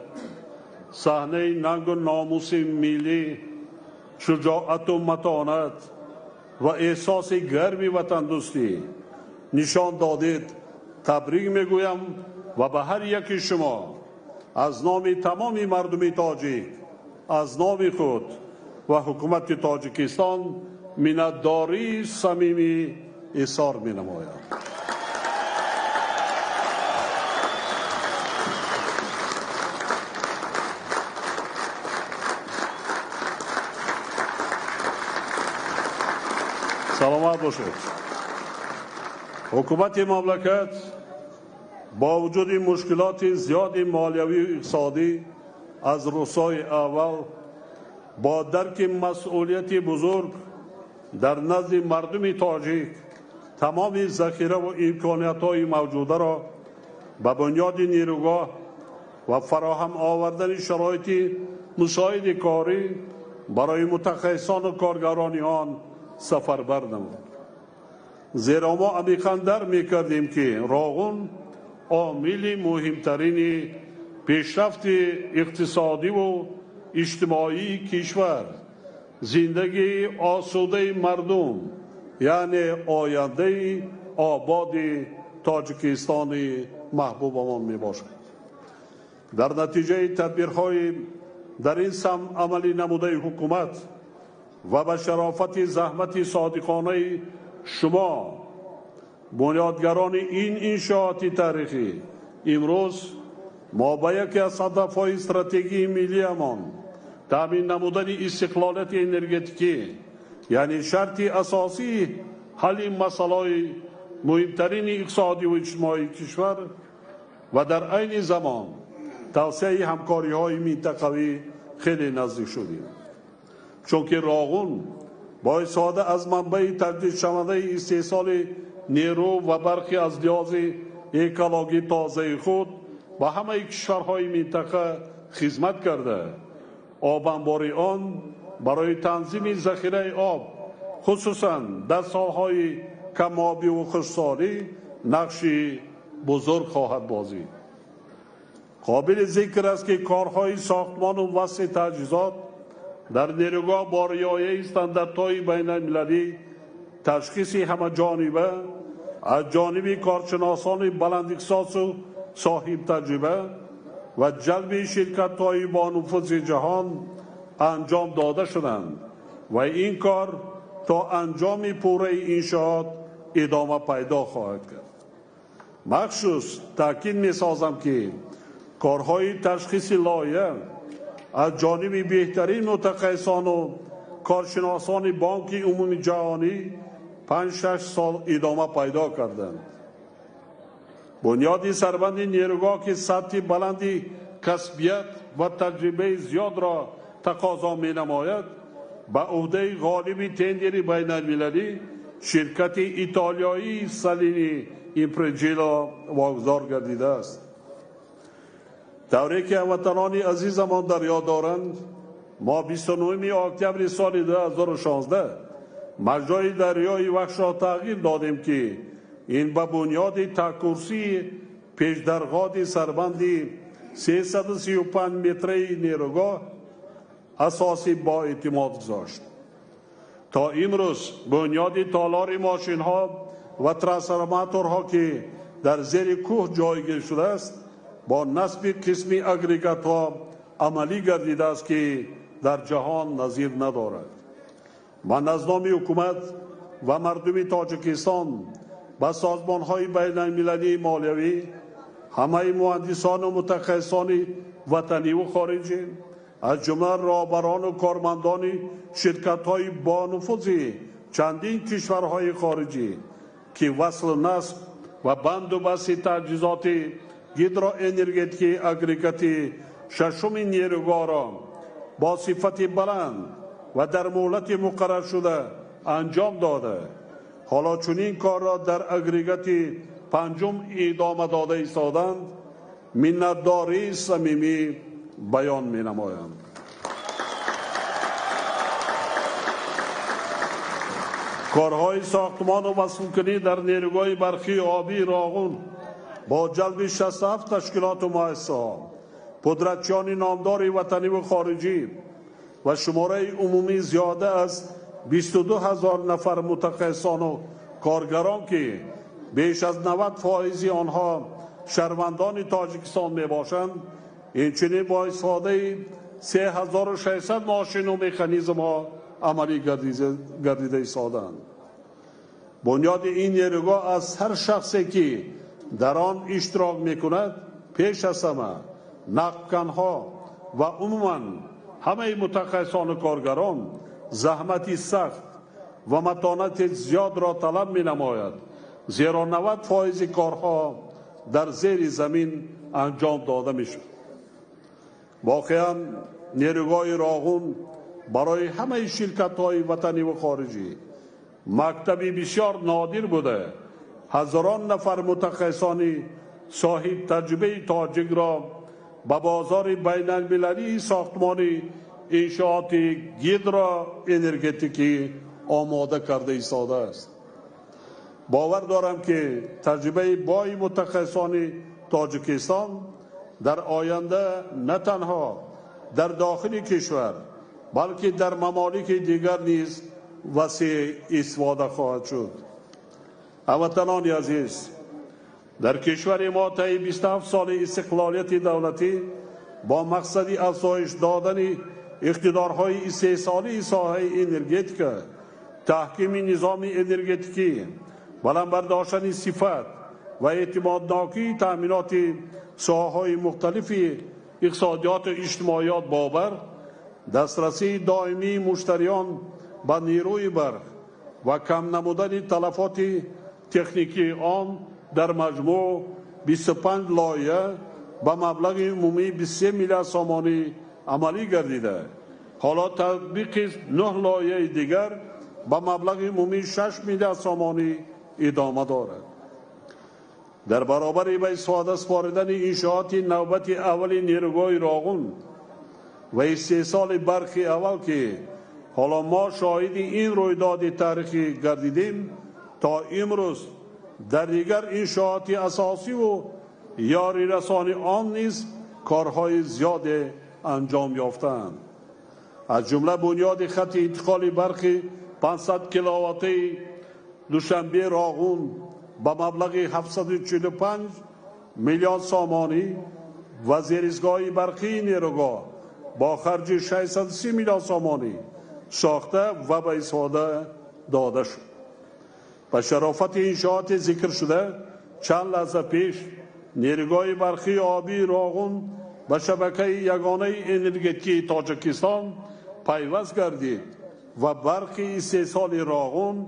صحنه ننگ و ناموس ملی، شجاعت و متانت و احساس گرمی وطن دوستی نشان دادید تبریک میگویم و به هر یک شما از نام تمام مردم تاجیک، از نام خود و حکومت تاجیکستان منتداری صمیمی اظهار می‌نمایم. سلامت باشید. حکومت مملکت با وجود مشکلات زیاد مالیوی و اقتصادی از روزهای اول با درک مسئولیت بزرگ در نزد مردم تاجیک تمام ذخیره و امکانیت‌های موجوده را به بنیاد نیروگاه و فراهم آوردن شرایط مساعد کاری برای متخصصان و کارگران آن سفربر نمود. زیرا ما عمیقاً درک می‌کردیم که راغون عامل مهمترین پیشرفت اقتصادی و اجتماعی کشور، زندگی آسوده مردم، یعنی آینده آباد تاجیکستان محبوبمان می باشد. در نتیجه تدبیرهای در این سمت عملی نموده حکومت و به شرافت زحمت صادقانه شما بنیادگران این انشاءات تاریخی، امروز ما با یکی از هدف‌های استراتژی ملی امان تامین نمودن استقلالیت انرژتیکی، یعنی شرط اساسی حل مسائل مهمترین اقتصادی و اجتماعی کشور و در عین زمان توسعه همکاری‌های منطقوی خیلی نزدیک شدیم. چون که راغون با استفاده از منبع تجدید شونده استحصال نیرو و برخی از لحاظ اکولوژی تازه خود با همه کشورهای منطقه خدمت کرده، آب انباری آن برای تنظیم ذخیره آب خصوصا در سالهای کم آبی و خشکسالی نقشی بزرگ خواهد بازی. قابل ذکر است که کارهای ساختمان و وصل تجهیزات در نیروگاه با رعایت استانداردهای بین المللی تشخیص همه جانبه از جانب کارشناسان بلند احساس و صاحب تجربه و جلب شرکت‌های با نفوذ جهان انجام داده شدند و این کار تا انجام پوره انشاءات ادامه پیدا خواهد کرد. مخصوص تاکید می‌سازم که کارهای تشخیص لایحه از جانب بهترین متخصصان و کارشناسان بانک عمومی جهانی 5-6 سال ادامه پیدا کردند. بنیادی سربند نیروگاه که سطح بلندی کسبیت و تجربه زیاد را تقاضا می نماید، به عهده غالب تندر بین المللی شرکت ایتالیایی سالینی ایمپرجیلا واگذار گردیده است. دوره که هموطنان عزیزمان در یاد دارند، ما 29 اکتبر سال 2016 مجرای دریای وخش را تغییر دادیم که این به بنیاد تکرسی پیشدرغاد سربندی 335 متری نیروگاه اساسی با اعتماد گذاشت. تا امروز بنیاد تالار ماشین ها و ترانسفورماتورها که در زیر کوه جایگیر شده است با نصب قسمی اگریگات ها عملی گردیده است که در جهان نظیر ندارد. من از نام حکومت و مردم تاجیکستان با سازمان های بین المللی مالیوی، همه مهندسان و متخصصان وطنی و خارجی، از جمله رهبران و کارمندان شرکت های با نفوذ چندین کشورهای خارجی که وصل نصب و بندوبست تجهیزات هیدرو انرژتیک اگریگات ششم نیروگاه را با صفت بلند و در مهلت مقرر شده انجام داده، حالا چنین کار را در اگریگات پنجم ادامه داده ایستادند، منتداری صمیمی بیان می نمایند. کارهای ساختمان و وصل‌کنی در نیروگاه برقی آبی راغون با جلب 67 تشکیلات و مؤسسه‌ها، پدرچیان نامدار وطنی و خارجی و شماره عمومی زیاده از 22,000 نفر متخصصان و کارگران که بیش از 90% آنها شهروندان تاجیکستان می باشند، اینچنین با استفاده 3600 ماشین و مکانیزم ها عملی گردیده ایستادند. بنیاد این نیروگاه از هر شخصی که در آن اشتراک می کند پیش از همه نقبکنها و عموما همه متخصصان و کارگران زحمتی سخت و متانت زیاد را طلب می نماید، زیرا 90% کارها در زیر زمین انجام داده می شود. واقعا نیروگاه راغون برای همه شرکت های وطنی و خارجی مکتبی بسیار نادر بوده. هزاران نفر متخصصان صاحب تجربه تاجیک را به بازار بین المللی ساختمان انشاءات هیدرو انرژتیکی آماده کرده ایستاده است. باور دارم که تجربه بای متخصصان تاجیکستان در آینده نه تنها در داخل کشور بلکه در ممالک دیگر نیز وسیع استفاده خواهد شد. هموطنان عزیز، در کشور ما طی 27 سال استقلالیت دولتی با مقصد افزایش دادن اقتدارهای استحصالی ساحه انرژتیک، تحکیم نظام انرژتیکی، بلند برداشتن صفت و اعتمادناکی تأمینات ساحه‌های مختلف اقتصادیات و اجتماعیات باور، دسترسی دائمی مشتریان به نیروی برق و کم نمودن تلفات تکنیکی آن در مجموع 25 لایحه به مبلغ عمومی 23 میلیارد سامانی عملی گردیده. حالا تطبیق 9 لایحه دیگر به مبلغ عمومی 6 میلیارد سامانی ادامه دارد. در برابر به استفاده سپاردن انشاءات نوبت اول نیروگاه راغون و استحصال برق اول که حالا ما شاهد این رویداد تاریخی گردیدیم، تا امروز در دیگر انشاءات اساسی و یاری رسانی آن نیز کارهای زیاد انجام یافتند. از جمله بنیاد خط انتقال برق 500 کیلوواتی دوشنبه راغون با مبلغ 745 میلیون سامانی و زیرساخت‌های برقی نیروگاه با خرج 630 میلیون سامانی ساخته و به استفاده داده شد. به شرافت انشاءات ذکر شده، چند لحظه پیش نیروگاه برقی آبی راغون به شبکه یگانه انرژتیکی تاجیکستان پیوست گردید و برق استحصال راغون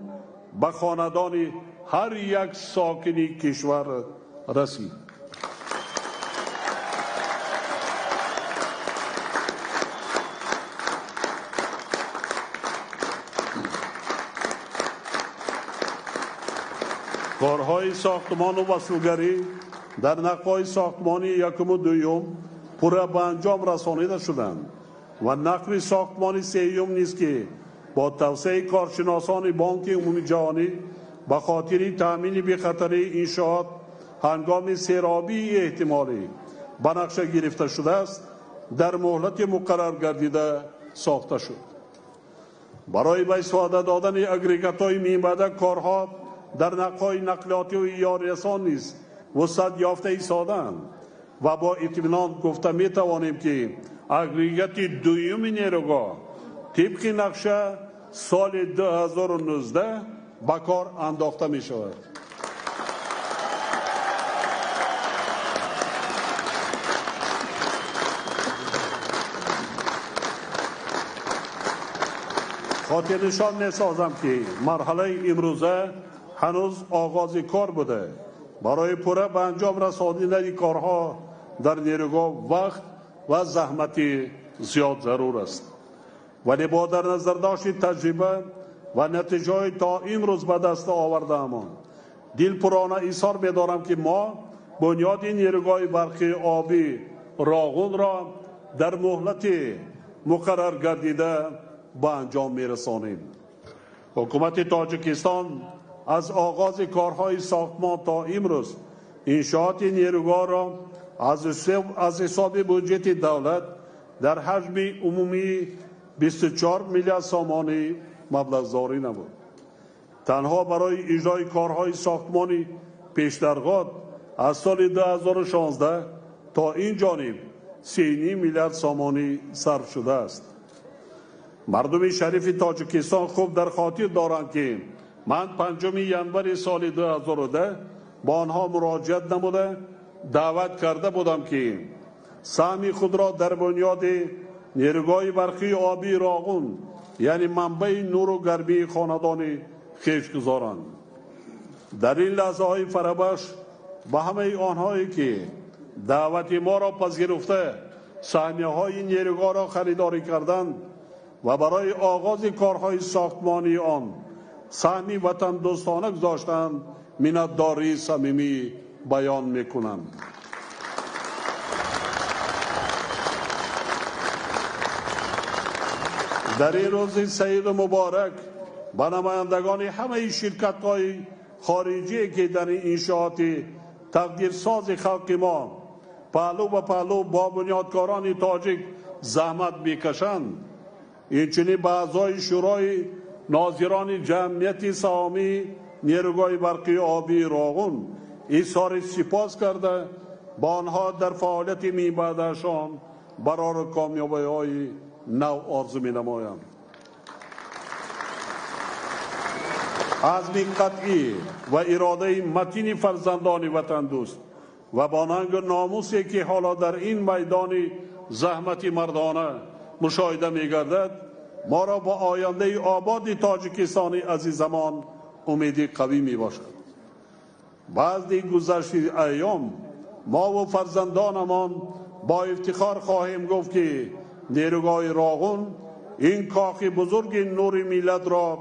به خاندان هر یک ساکنی کشور رسید. کارهای ساختمان و وصولگری در نقهای ساختمانی یکم و دوم پورا به انجام رسانیده شدند و نقل ساختمان سوم نیز که با توسعه کارشناسان بانک عمومی جهانی به خاطر تامین بی‌خطری انشاءات هنگام سیرابی احتمالی به نقشه گرفته شده است در مهلت مقرر گردیده ساخته شد. برای به استفاده دادن اگریگات‌های میانبعد کارها در نقهای نقلیاتی و یاریرسان نیز وسعت یافته ایستادند و با اطمینان گفته می توانیم که اگریگات دوم نیروگاه طبق نقشه سال 2019 به کار انداخته می شود. خاطر نشان می سازم که مرحله امروزه هنوز آغاز کار بوده. برای پوره به انجام رساندن کارها در نیروگاه وقت و زحمت زیاد ضرور است، ولی با در نظر داشت تجربه و نتیجه تا امروز به دست آورده‌امان دل پرانه ایثار می‌دارم که ما بنیاد نیروگاه برقی آبی راغون را در مهلت مقرر گردیده به انجام می‌رسانیم. حکومت تاجیکستان از آغاز کارهای ساختمان تا امروز انشاءات نیروگاه را از حساب بودجه دولت در حجم عمومی 24 میلیارد سامانی مبلغ‌زاری نمود. تنها برای اجرای کارهای ساختمانی پیشترغاد از سال 2016 تا این جانب 3 میلیارد سامانی صرف شده است. مردم شریف تاجیکستان خوب در خاطر دارند که من 5 ژانویه سال 2010 با آنها مراجعت نموده دعوت کرده بودم که سهم خود را در بنیاد نیروگاه برقی آبی راغون یعنی منبع نور و گرمی خاندان خویش گذارند. در این لحظه های فرابخش به همه آنهایی که دعوت ما را پذیرفته سهمیه های نیروگاه را خریداری کردند و برای آغاز کارهای ساختمانی آن سهمی وطن دوستانه گذاشتند منتداری صمیمی بیان میکنم. در این روز سعید مبارک به نمایندگان همه شرکت‌های خارجی که در این انشاءات تقدیرساز خلق ما پهلو به پهلو با بنیادکاران تاجیک زحمت میکشند، اینچنین به اعضای شورای ناظران جمعیت سهامی نیروگاه برقی آبی راغون ایثار سپاس کرده با آنها در فعالیت میانبعدشان برای کامیابی‌های نو آرزو می‌نمایم. عزم قطعی و اراده متین فرزندان وطن دوست و با ننگ ناموسی که حالا در این میدان زحمت مردانه مشاهده می‌گردد ما را با آینده آباد تاجیکستان عزیزمان امیدی قوی میباشد. بعد این گذشت ایام ما و فرزندانمان با افتخار خواهیم گفت که نیروگاه راغون این کاخ بزرگ نور ملت را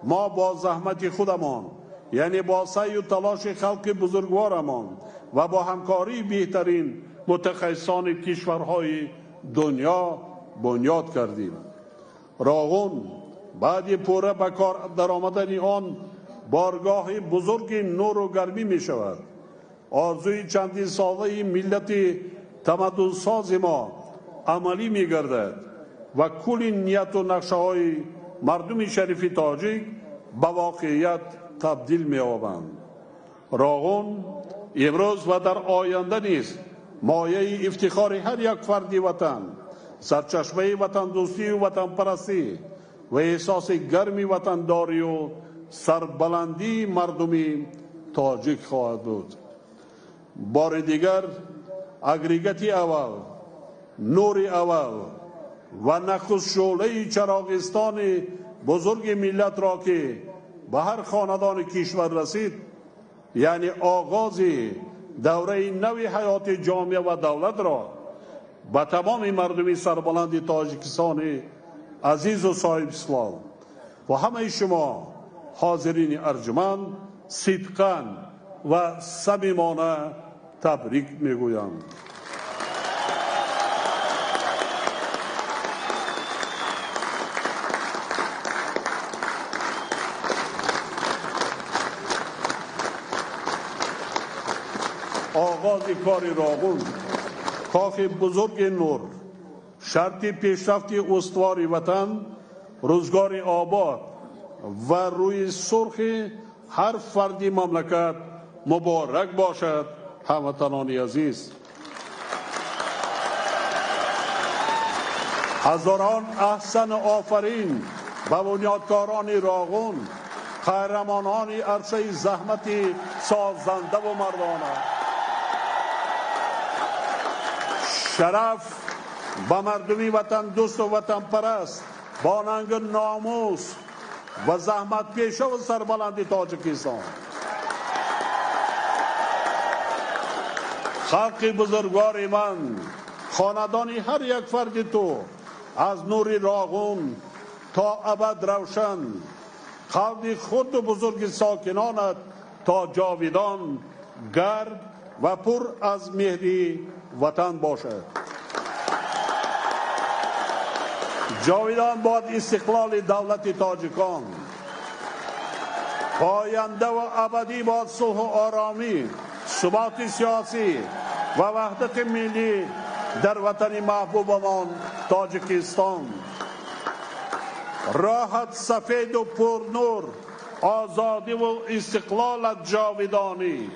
ما با زحمت خودمان یعنی با سعی و تلاش خلق بزرگوارمان و با همکاری بهترین متخصصان کشورهای دنیا بنیاد کردیم. راغون بعد پوره به کار در آمدن آن بارگاه بزرگ نور و گرمی می شود. آرزوی چندین ساله ملت تمدن ساز ما عملی می گردد و کل نیت و نقشه های مردم شریف تاجیک به واقعیت تبدیل می یابند. راغون امروز و در آینده نیز مایه افتخار هر یک فرد وطن، سرچشمه وطن دوستی و وطن پرستی و احساس گرمی وطن داری و سربلندی مردمی تاجیک خواهد بود. بار دیگر اگریگاتی اول، نور اول و نخست شعله چراغستان بزرگ ملت را که به هر خاندان کشور رسید، یعنی آغاز دوره نوی حیات جامعه و دولت را به تمام مردم سربلند تاجیکستان عزیز و صاحب اسلام و همه شما حاضرین ارجمند صدقاً و صمیمانه تبریک میگویم. آغاز کار راغون، کاخ بزرگ نور، شرط پیشرفت استوار وطن، روزگار آباد و روی سرخ هر فردی مملکت مبارک باشد. هموطنان عزیز، هزاران احسن آفرین به بنیادکاران راغون، قهرمانان عرصه زحمت سازنده و مردانه. شرف به مردمی وطن دوست و وطن پرست با ننگ ناموس و زحمت پیشه و سربلند تاجیکستان. خلق بزرگوار من، خاندانی هر یک فرد تو از نور راغون تا ابد روشن، خلق خود و بزرگ ساکنانت تا جاویدان گرد و پر از مهری وطن باشد. جاویدان باد استقلال دولت تاجیکان، پاینده و ابدی باد صلح و آرامی، ثبات سیاسی و وحدت ملی در وطن محبوبمان تاجیکستان. راحت سفید و پرنور، آزادی و استقلالت جاویدانی،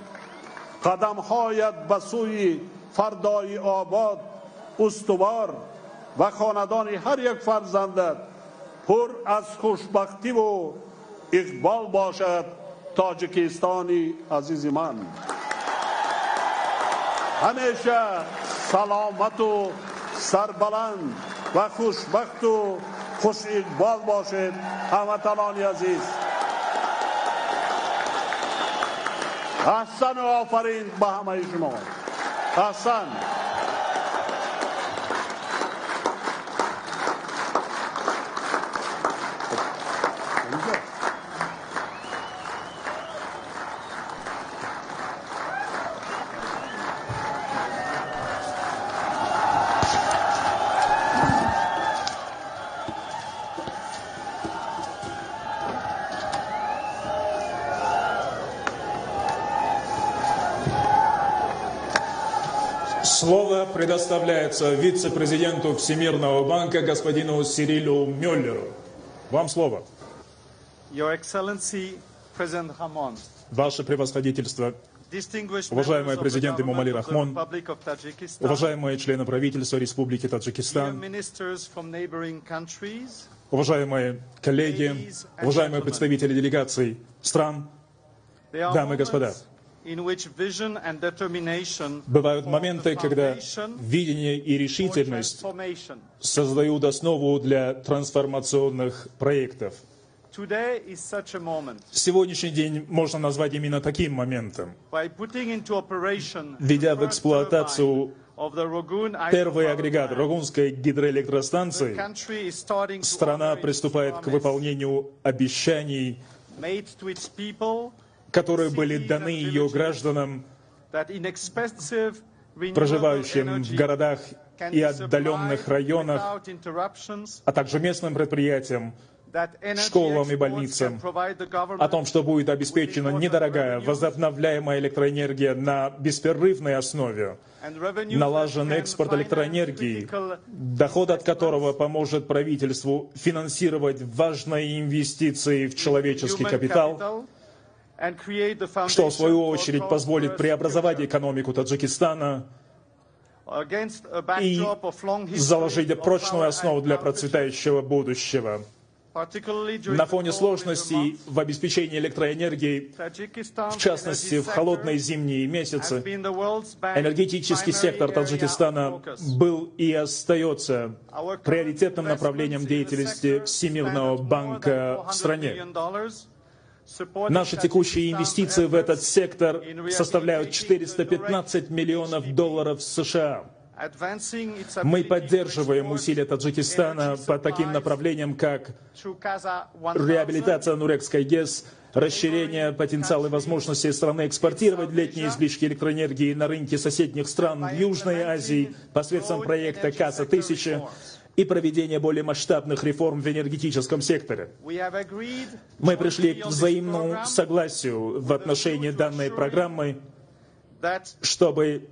قدمهایت به سوی فردای آباد استوار و خاندان هر یک فرزندت پر از خوشبختی و اقبال باشد. تاجیکستانی عزیز من، همیشه سلامت و سربلند و خوشبخت و خوش اقبال باشد. هموطنان عزیز، احسن و آفرین به همه شما. احسن. Слово предоставляется вице-президенту Всемирного банка господину Сирилу Мюллеру. Вам слово. Your Excellency, President Rahmon. Ваше превосходительство, уважаемый президент Эмомали Рахмон, уважаемые члены правительства Республики Таджикистан, уважаемые коллеги, уважаемые представители делегаций стран, дамы и господа. Бывают моменты, когда видение и решительность создают основу для трансформационных проектов. Сегодняшний день можно назвать именно таким моментом. Введя в эксплуатацию первый агрегат Рогунской гидроэлектростанции, страна приступает к выполнению обещаний, которые были даны ее гражданам, проживающим в городах и отдаленных районах, а также местным предприятиям, школам и больницам, о том, что будет обеспечена недорогая возобновляемая электроэнергия на беспрерывной основе, налажен экспорт электроэнергии, доход от которого поможет правительству финансировать важные инвестиции в человеческий капитал, что в свою очередь позволит преобразовать экономику Таджикистана и заложить прочную основу для процветающего будущего. На фоне сложностей в обеспечении электроэнергией, в частности, в холодные зимние месяцы, энергетический сектор Таджикистана был и остается приоритетным направлением деятельности Всемирного банка в стране. Наши текущие инвестиции в этот сектор составляют $415 миллионов США. Мы поддерживаем усилия Таджикистана по таким направлениям, как реабилитация Нурекской ГЭС, расширение потенциала и возможностей страны экспортировать летние излишки электроэнергии на рынки соседних стран в Южной Азии посредством проекта КАСА-1000 и проведение более масштабных реформ в энергетическом секторе. Мы пришли к взаимному согласию в отношении данной программы, чтобы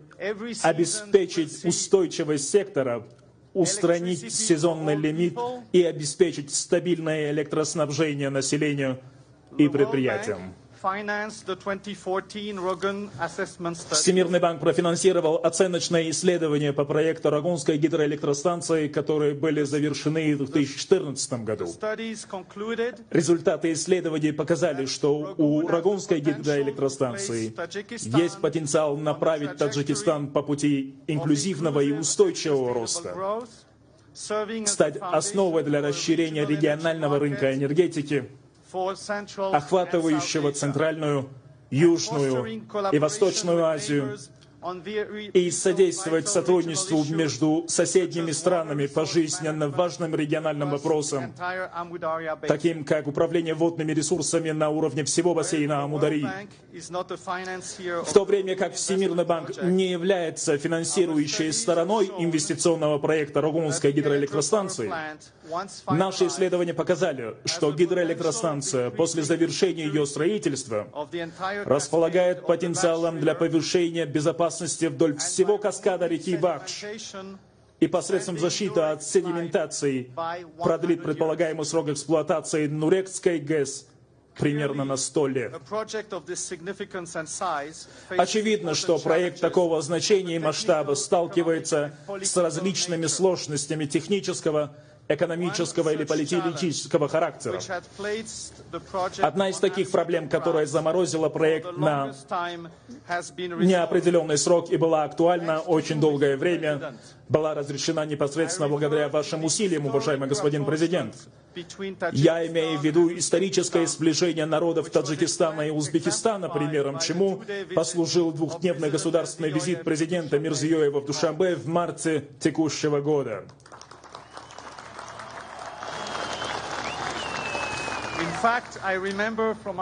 обеспечить устойчивость сектора, устранить сезонный лимит и обеспечить стабильное электроснабжение населению и предприятиям. Всемирный банк профинансировал оценочные исследования по проекту Рагунской гидроэлектростанции, которые были завершены в 2014 году. Результаты исследований показали, что у Рагунской гидроэлектростанции есть потенциал направить Таджикистан по пути инклюзивного и устойчивого роста, стать основой для расширения регионального рынка энергетики, охватывающего Центральную, Южную и Восточную Азию, и содействовать сотрудничеству между соседними странами по жизненно важным региональным вопросам, таким как управление водными ресурсами на уровне всего бассейна Амударьи. В то время как Всемирный банк не является финансирующей стороной инвестиционного проекта Рагунской гидроэлектростанции, наши исследования показали, что гидроэлектростанция после завершения ее строительства располагает потенциалом для повышения безопасности вдоль всего каскада реки Вакш и посредством защиты от седиментации продлит предполагаемый срок эксплуатации Нурекской ГЭС примерно на 100 лет. Очевидно, что проект такого значения и масштаба сталкивается с различными сложностями технического, экономического или политического характера. Одна из таких проблем, которая заморозила проект на неопределенный срок и была актуальна очень долгое время, была разрешена непосредственно благодаря вашим усилиям, уважаемый господин президент. Я имею в виду историческое сближение народов Таджикистана и Узбекистана, примером чему послужил двухдневный государственный визит президента Мирзиёева в Душанбе в марте текущего года.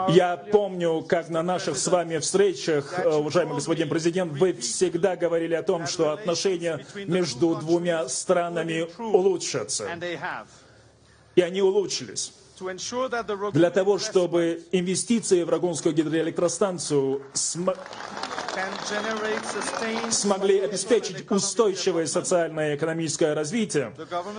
Я помню, как на наших с вами встречах, уважаемый господин президент, вы всегда говорили о том, что отношения между двумя странами улучшатся. И они улучшились. Для того, чтобы инвестиции в Рагунскую гидроэлектростанцию смогли обеспечить устойчивое социальное и экономическое развитие,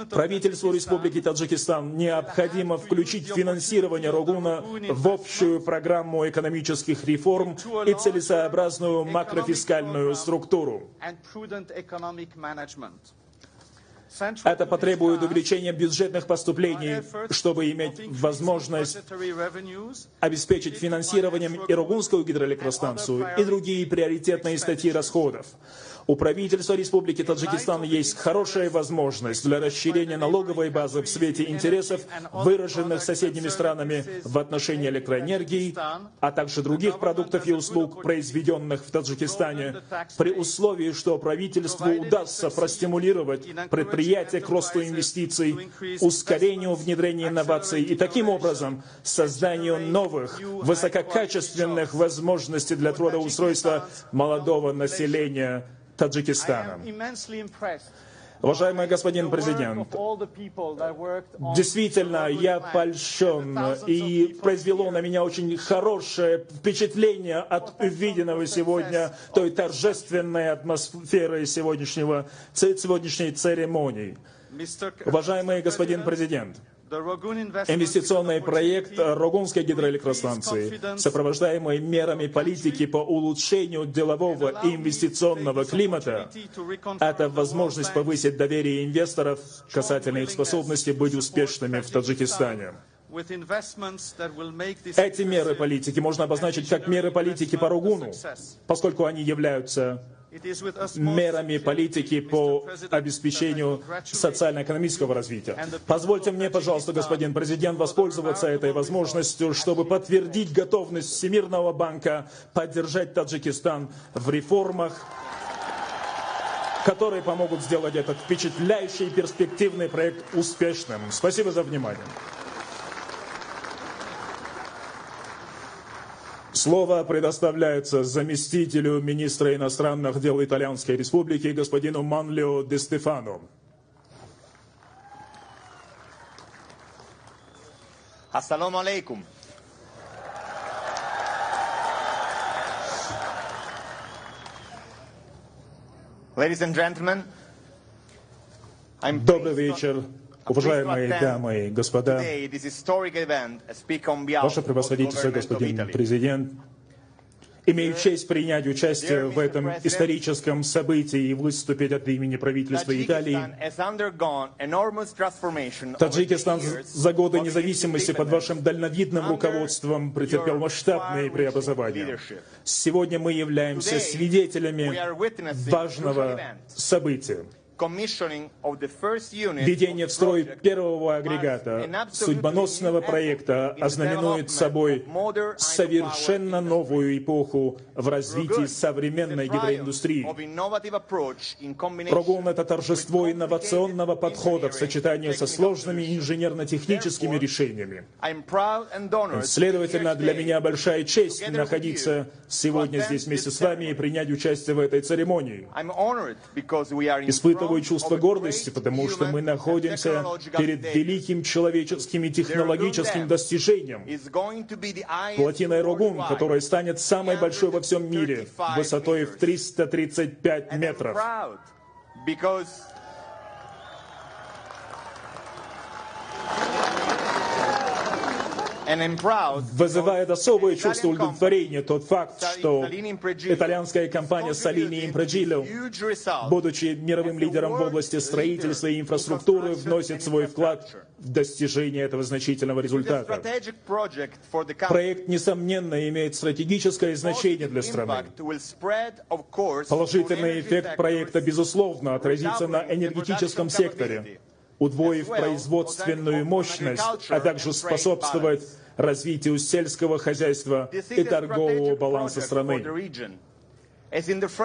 правительству Республики Таджикистан необходимо включить финансирование Рагуна в общую программу экономических реформ и целесообразную макрофискальную структуру. Это потребует увеличения бюджетных поступлений, чтобы иметь возможность обеспечить финансированием и Рагунскую гидроэлектростанцию, и другие приоритетные статьи расходов. У правительства Республики Таджикистан есть хорошая возможность для расширения налоговой базы в свете интересов, выраженных соседними странами в отношении электроэнергии, а также других продуктов и услуг, произведенных в Таджикистане, при условии, что правительству удастся простимулировать предприятия к росту инвестиций, ускорению внедрения инноваций и таким образом созданию новых, высококачественных возможностей для трудоустройства молодого населения Таджикистана. Уважаемый господин президент, действительно, я польщен, и произвело на меня очень хорошее впечатление от увиденного сегодня, той торжественной атмосферы сегодняшней церемонии. Уважаемый господин президент, инвестиционный проект Рагунской гидроэлектростанции, сопровождаемый мерами политики по улучшению делового и инвестиционного климата, это возможность повысить доверие инвесторов касательно их способности быть успешными в Таджикистане. Эти меры политики можно обозначить как меры политики по Рогуну, поскольку они являются мерами политики по обеспечению социально-экономического развития. Позвольте мне, пожалуйста, господин президент, воспользоваться этой возможностью, чтобы подтвердить готовность Всемирного банка поддержать Таджикистан в реформах, которые помогут сделать этот впечатляющий и перспективный проект успешным. Спасибо за внимание. Слово предоставляется заместителю министра иностранных дел Итальянской Республики господину Манлио Де Стефано. Ассаламу алейкум. Ladies and gentlemen, добрый вечер, уважаемые дамы и господа. Ваше превосходительство, господин президент, имею честь принять участие в этом историческом событии и выступить от имени правительства Италии. Таджикистан за годы независимости под вашим дальновидным руководством претерпел масштабные преобразования. Сегодня мы являемся свидетелями важного события. Введение в строй первого агрегата судьбоносного проекта ознаменует собой совершенно новую эпоху в развитии современной гидроиндустрии. Рогун — это торжество инновационного подхода в сочетании со сложными инженерно-техническими решениями. Следовательно, для меня большая честь находиться сегодня здесь вместе с вами и принять участие в этой церемонии. Испытываю чувство гордости, потому что мы находимся перед великим человеческим и технологическим достижением. Плотиной Рогун, которая станет самой большой во всем мире, высотой в 335 метров. Вызывает особое чувство удовлетворения тот факт, что итальянская компания Salini Impregilo, будучи мировым лидером в области строительства и инфраструктуры, вносит свой вклад в достижение этого значительного результата. Проект, несомненно, имеет стратегическое значение для страны. Положительный эффект проекта, безусловно, отразится на энергетическом секторе, удвоив производственную мощность, а также способствовать развитию сельского хозяйства и торгового баланса страны.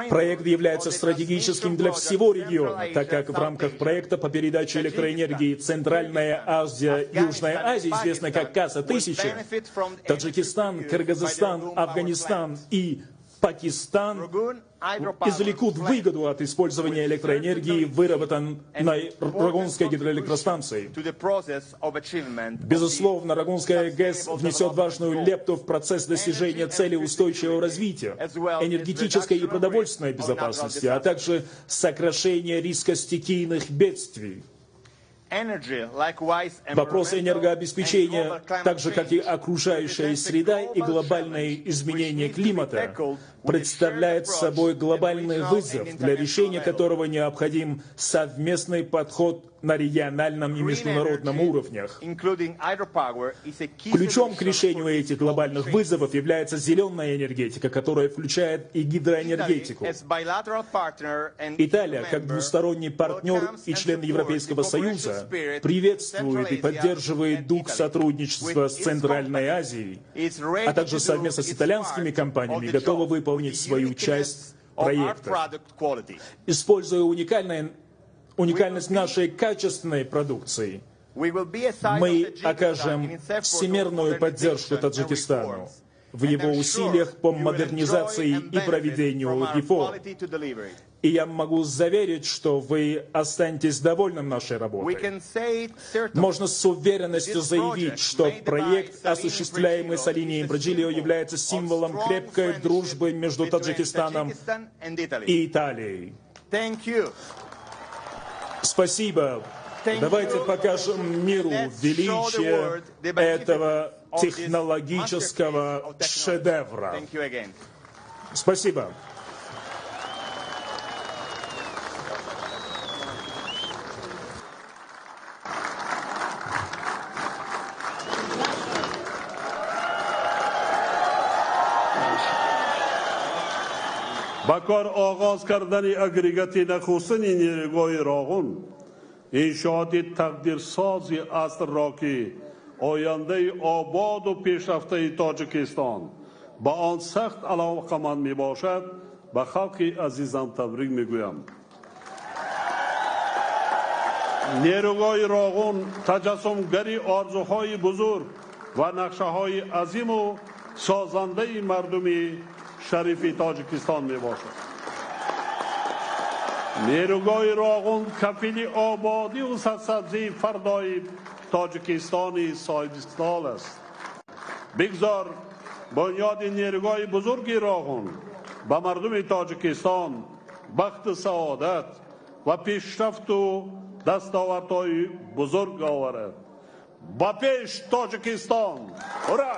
Проект является стратегическим для всего региона, так как в рамках проекта по передаче электроэнергии Центральная Азия, Южная Азия, известная как КАСА-1000, Таджикистан, Кыргызстан, Афганистан и Пакистан извлекут выгоду от использования электроэнергии, выработанной Рогунской гидроэлектростанцией. Безусловно, Рогунская ГЭС внесет важную лепту в процесс достижения цели устойчивого развития, энергетической и продовольственной безопасности, а также сокращения риска стихийных бедствий. Вопрос энергообеспечения, так же как и окружающая среда и глобальные изменения климата, представляет собой глобальный вызов, для решения которого необходим совместный подход на региональном и международном уровнях. Ключом к решению этих глобальных вызовов является зеленая энергетика, которая включает и гидроэнергетику. Италия, как двусторонний партнер и член Европейского Союза, приветствует и поддерживает дух сотрудничества с Центральной Азией, а также совместно с итальянскими компаниями готова выполнить свою часть проекта. Используя уникальность нашей качественной продукции, мы окажем всемирную поддержку Таджикистану в его усилиях по модернизации и проведению реформ. И я могу заверить, что вы останетесь довольным нашей работой. Можно с уверенностью заявить, что проект, осуществляемый Salini Impregilo, является символом крепкой дружбы между Таджикистаном и Италией. Спасибо. Давайте покажем миру величие этого технологического шедевра. Спасибо. با کار آغاز کردن اگریگت نخستین نیروگاه راغون انشاءات تقدیرساز عصر را که آینده آباد و پیشرفته تاجیکستان با آن سخت علاقه‌مند می باشد به خلق عزیزم تبریک می گویم. نیروگاه راغون تجسمگری آرزوهای بزرگ و نقشه‌های عظیم و سازنده مردم شریف تاجیکستان می باشد. نیروگاه راغون کفیل آبادی و سرسبزی فردای تاجیکستان صاحب استقلال است. بگذار بنیاد نیروگاه بزرگ راغون به مردم تاجیکستان بخت سعادت و پیشرفت و دستاوردهای بزرگ آورد. با پیش تاجیکستان! هورا!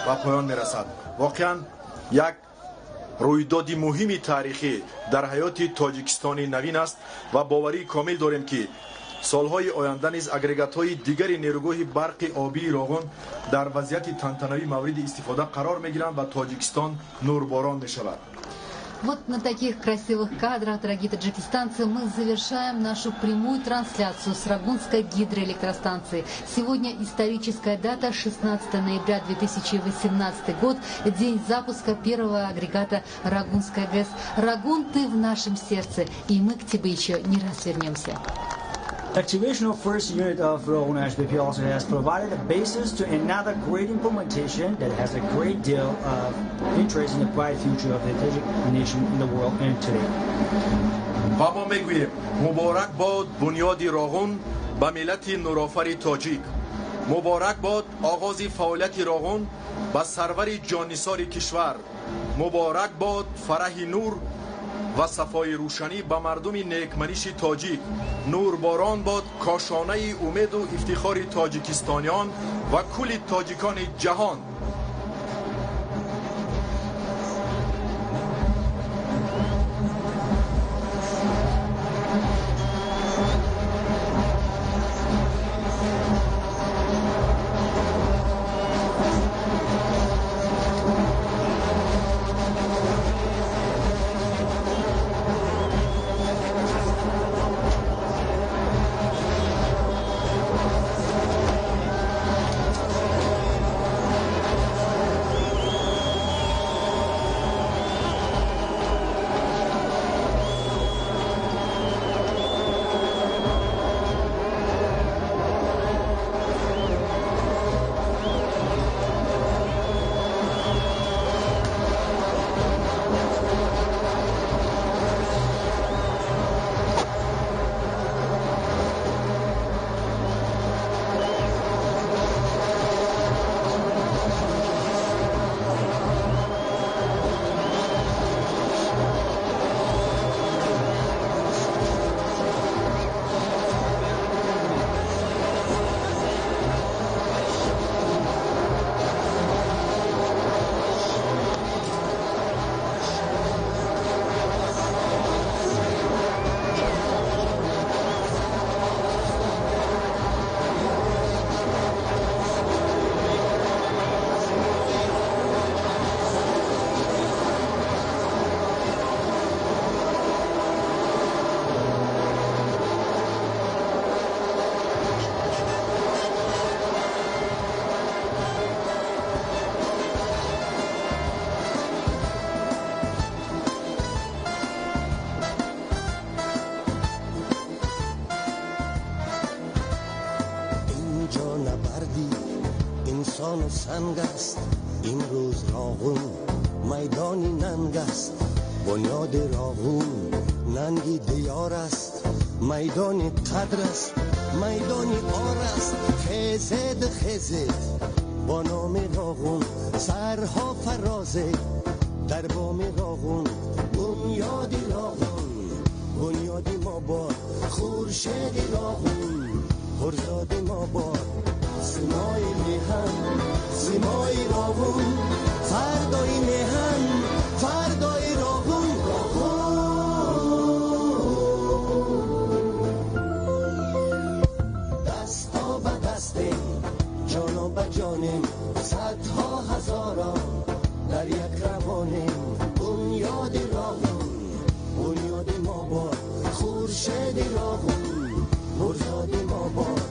ба поён мерасад. воқеан як рӯйдоди муҳими таърихӣ дар ҳаёти тоҷикистони навин аст ва боварии комил дорем ки солҳои оянда низ агрегатҳои дигари нерӯгоҳи барқи обии Роғун дар вазъияти тантанавӣ мавриди истифода қарор мегиранд ва Тоҷикистон нурборон мешавад. Вот на таких красивых кадрах, дорогие таджикистанцы, мы завершаем нашу прямую трансляцию с Рагунской гидроэлектростанции. Сегодня историческая дата, 16 ноября 2018 год, день запуска первого агрегата Рагунской ГЭС. Рагун, ты в нашем сердце, и мы к тебе еще не раз вернемся. Activation of first unit of Rogun HPP also has provided a basis to another great implementation that has a great deal of interest in the bright future of the Tajik nation in the world and today. ва мо мегӯем муборак бод бунёди Роғун ба миллати нурофари тоҷик. муборак бод оғози фаъолияти Роғун ба сарвари ҷоннисори кишвар. муборак бод фараҳи нур ва сафои рӯшанӣ ба мардуми некманиши тоҷик. нурборон бод кошонаи умеду ифтихори тоҷикистониён ва кулли тоҷикони ҷаҳон. سنگ است این روز راغون میدانی ننگ است بنیاد راغون ننگی دیار است میدانی قدر است میدانی آر است خیزد خیزد با نام راغون سرها فرازه در بام راغون بنیاد راغون بنیادی ما باد خورشید راغون پرزاد ما باد سیمای میهن سیمای راغون فردای میهن فردای راغون دستا به دستیم جانا به جانیم صدها هزاران در یک روانیم بنیاد راغون بنیاد ما باد خورشید راغون پرزاد ما باد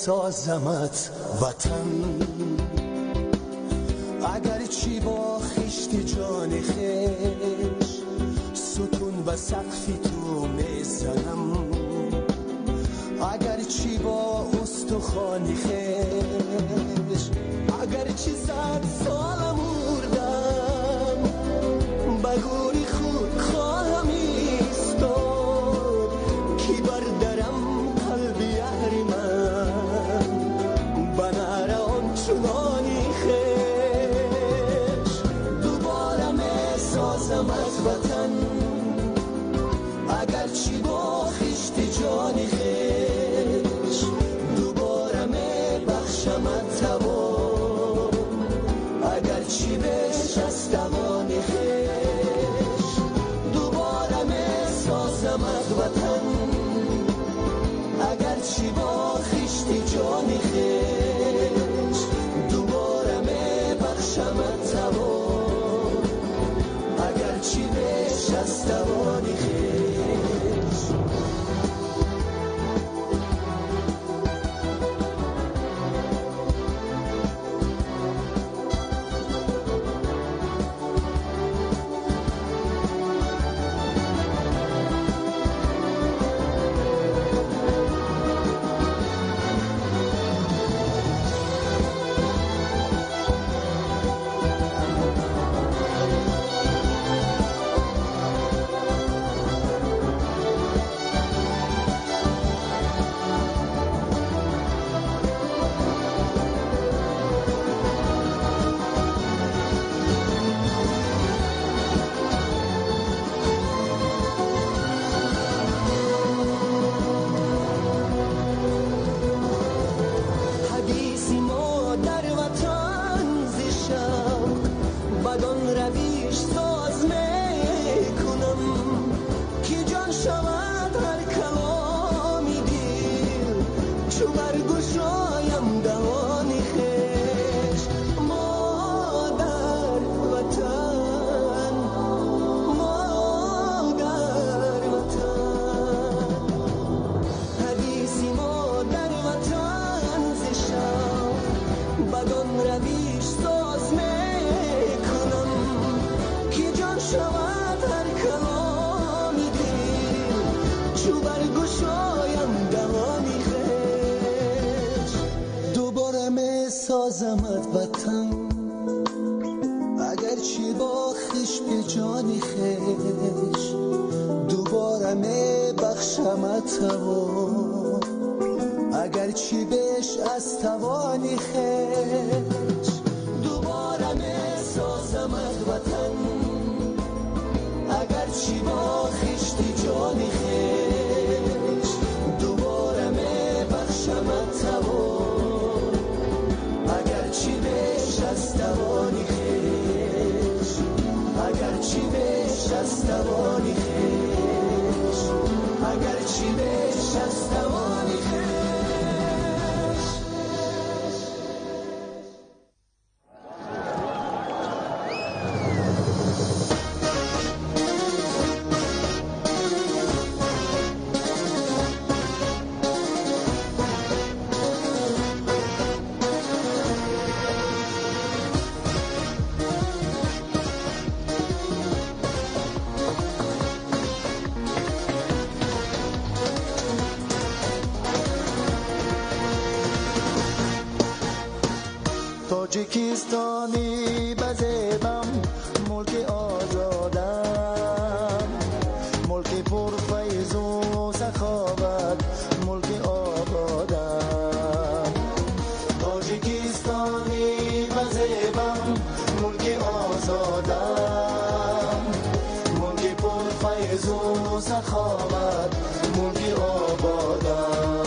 سازمت وطن اگر چی با خشت جان خیش ستون و سقفی تو میزنم اگر چی با استخوانی خیش اگر چی 100 سالم مردم بگوری خود خواهم ایستاد کی بردارم قلبی یاری من بناره آنچنانی خیش دوباره می سازم از وطن اگر چی با خشت جانی خیش دوباره می بخشم توان اگر چی بهش از توانی خیش دوباره می سازم از وطن اگر چی با خشت جانی خیش دوباره می بخشم توان اگر چی بهش از توانی خیش سازمت وطن اگر چی با خشت جانی خیش دوباره می بخشمت توان اگر چی بهش از توانی خیش دوباره می سازمت وطن اگر چی با خشت جانی خیش دوباره می بخشمت توان چی بهش از توانی خیش اگر چی بهش از توانی خیش اگر چی بهش از توانی خیش تاجیکستانی بزیبم ملک آزادم ملک پرفیض و سخاوت ملک آبادم تاجیکستانی بزیبم ملک آزادم ملک پرفیض و سخاوت ملک آبادم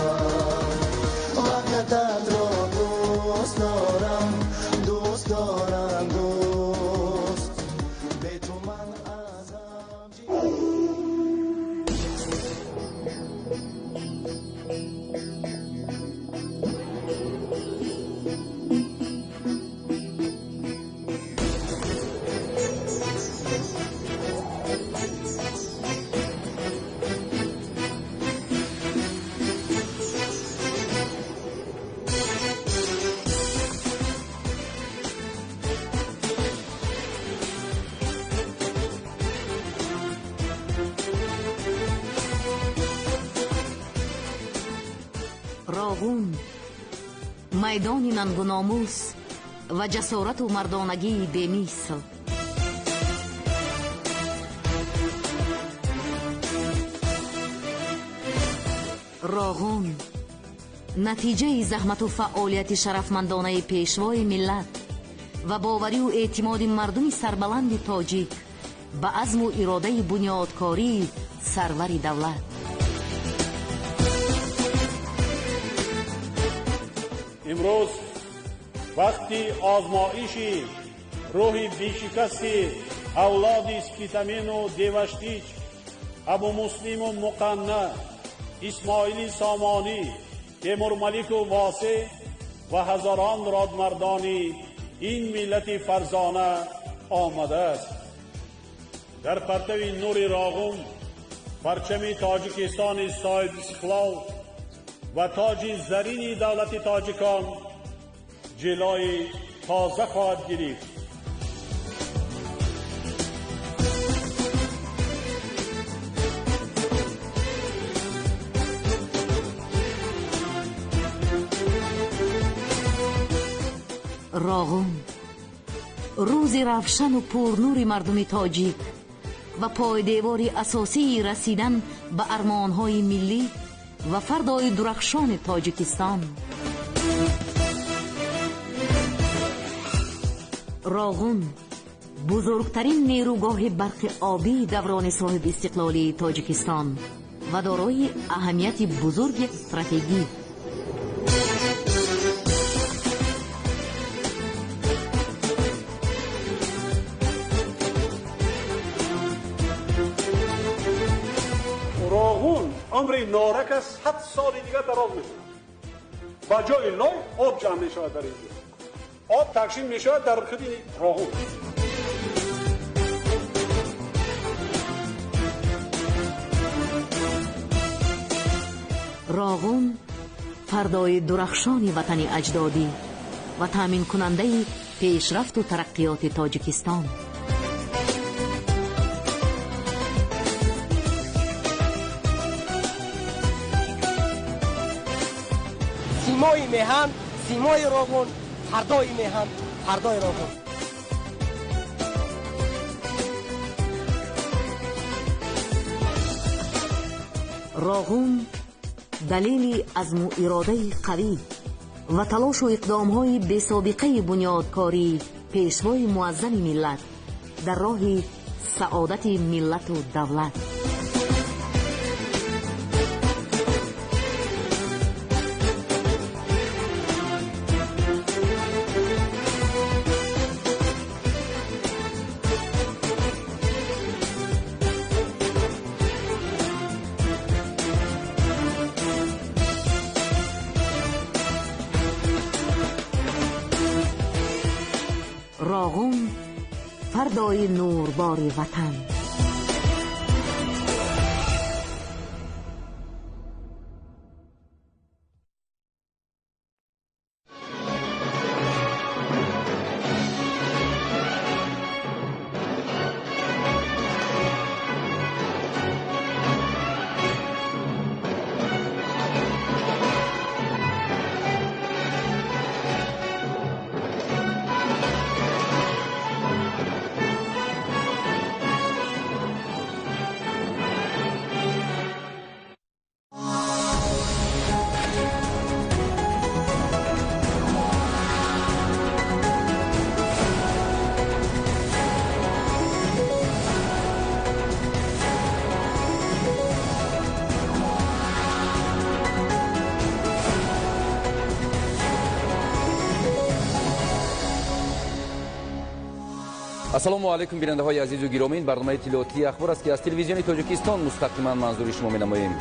وحدت را دوست دارم دوست دارم دوست به تو من ازم راغون میدانی ننگ و ناموس و جسارت و مردانگی بی‌مثل. راغون نتیجه زحمت و فعالیت شرفمندانه پیشوای ملت و باوری و اعتماد مردم سربلند تاجیک به عزم و اراده بنیادکاری سرور دولت. امروز وقتی آزمایشی روح بیشکستی اولاد اسپیتامین و دیوشتیچ، ابو مسلم و مقنع، اسماعیل سامانی، تیمور ملیک و واسع و هزاران رادمردانی این ملت فرزانه آمده است. در پرتو نور راغون پرچم تاجیکستان صاحب استقلال و تاج زرین دولت تاجیکان جلوی تازه خواهد گرفت. راغون روز روشن و پرنور مردم تاجیک و پایدیوار اساسی رسیدن به ارمانهای ملی و فردای درخشان تاجیکستان. راغون بزرگترین نیروگاه برق آبی دوران صاحب استقلالی تاجیکستان و دارای اهمیت بزرگ استراتژی. راغون عمر نارک از 100 سال دیگه دراز میشه. با جای لای آب جمع میشه در اینجا. آب تقسیم میشه در خود راغون. راغون فردای درخشان وطن اجدادی و تامین کننده پیشرفت و ترقیات تاجیکستان. سیمای میهن، سیمای راغون، فردای میهن، فردای راغون. راغون دلیل عزم و اراده قوی و تلاش و اقدام‌های بی‌سابقه بنیادکاری پیشوای معظم ملت در راه سعادت ملت و دولت. راغون فردای نوربار وطن. السلام علیکم بیننده های عزیز و گرامی، برنامه اطلاعاتی اخبار است که از تلویزیون تاجیکستان مستقیما منظور شما می‌نماییم.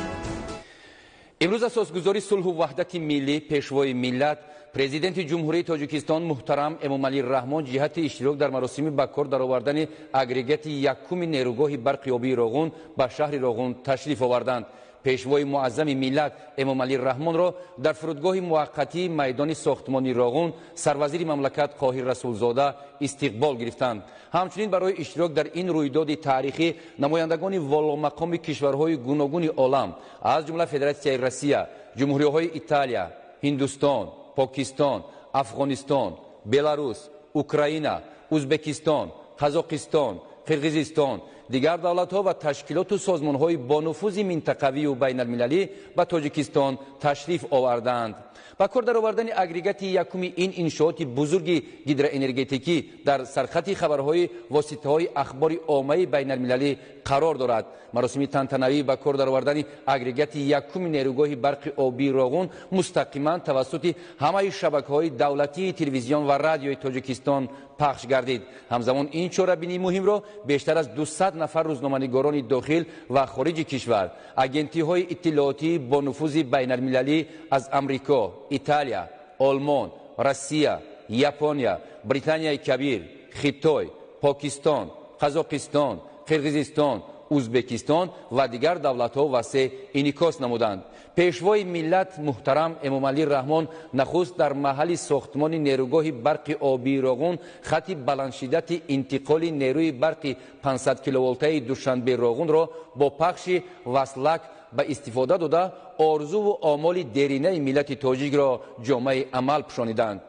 امروز اساسگذاری صلح و وحدت ملی پیشوای ملت پرزیدنت جمهوری تاجیکستان محترم امامعلی رحمان جهت اشتراک در مراسم به کار درآوردن اگریگات یکم نیروگاه برق آبی راغون به شهر راغون تشریف آوردند. پیشوای معظم ملت امامعلی رحمان را در فرودگاه موقتی میدان ساختمانی راغون سروزیر مملکت قاهر رسولزاده استقبال گرفتند. همچنین برای اشتراک در این رویداد تاریخی نمایندگان والامقام کشورهای گوناگون عالم از جمله فدراسیای روسیه، جمهوری‌های ایتالیا، هندوستان، پاکستان، افغانستان، بلاروس، اوکراین، ازبکستان، قزاقستان، قرقیزستان، دیگر دولت‌ها و تشکیلات و سازمان‌های با نفوذ منطقوی و بین المللی به تاجیکستان تشریف آوردند. با کار در آوردن اگریگات یکم این انشاءات بزرگ هیدروانرژتیکی در سرخط خبرهای واسطه‌های اخبار عامه بین المللی قرار دارد. مراسم تنتنوی با کار در آوردن اگریگات یکم نیروگاه برق آبی راغون مستقیما توسط همه شبکه‌های دولتی تلویزیون و رادیوی تاجیکستان پخش گردید. همزمان این چاره‌بینی مهم را بیشتر از 200 نفر روزنامه‌نگاران داخل و خارج کشور، اگنتی‌های اطلاعاتی با نفوذ بین المللی از امریکا، ایتالیا، آلمان، روسیه، ژاپن، بریتانیای کبیر، خیتای، پاکستان، قزاقستان، قرقیزستان، ازبکستان و دیگر دولت‌ها واسه انعکاس نمودند. پیشوای ملت محترم امامعلی رحمان نخست در محل ساختمان نیروگاه برق آبی راغون خط بلندشدت انتقال نیروی برق 500 کیلوولته دوشنبه راغون را با پخش وصلک به استفاده داده آرزو و آمال دیرینه ملت تاجیک را جامعه عمل پوشانیدند.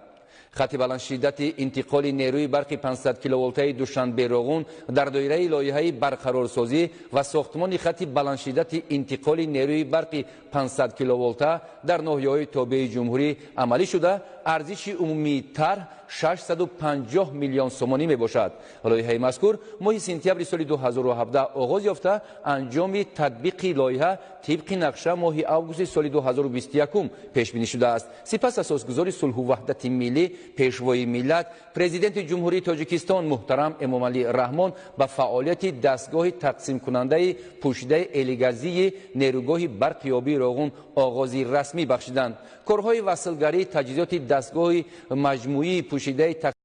خط بلندشدت انتقال نیروی برق 500 کیلوولته دوشنبه راغون در دایره لایحه برقرارسازی و ساختمان خط بلندشدت انتقال نیروی برق 500 کیلوولته در ناحیه‌های تابع جمهوری عملی شده ارزش عمومی طرح 650 میلیون سومانی می باشد. لایحه مذکور ماه سپتامبر سال 2017 آغاز یافته انجام تطبیق لایحه طبق نقشه ماه آگوست سال 2021 پیش بینی شده است. سپس اساسگذار صلح و وحدت ملی پیشوای ملت پرزیدنت جمهوری تاجیکستان محترم امامعلی رحمان به فعالیت دستگاه تقسیم کننده پوشیده الیگازی نیروگاه برق آبی راغون آغاز رسمی بخشیدند. کارهای وصلگری تجهیزات دستگاه مجموعی پوشیده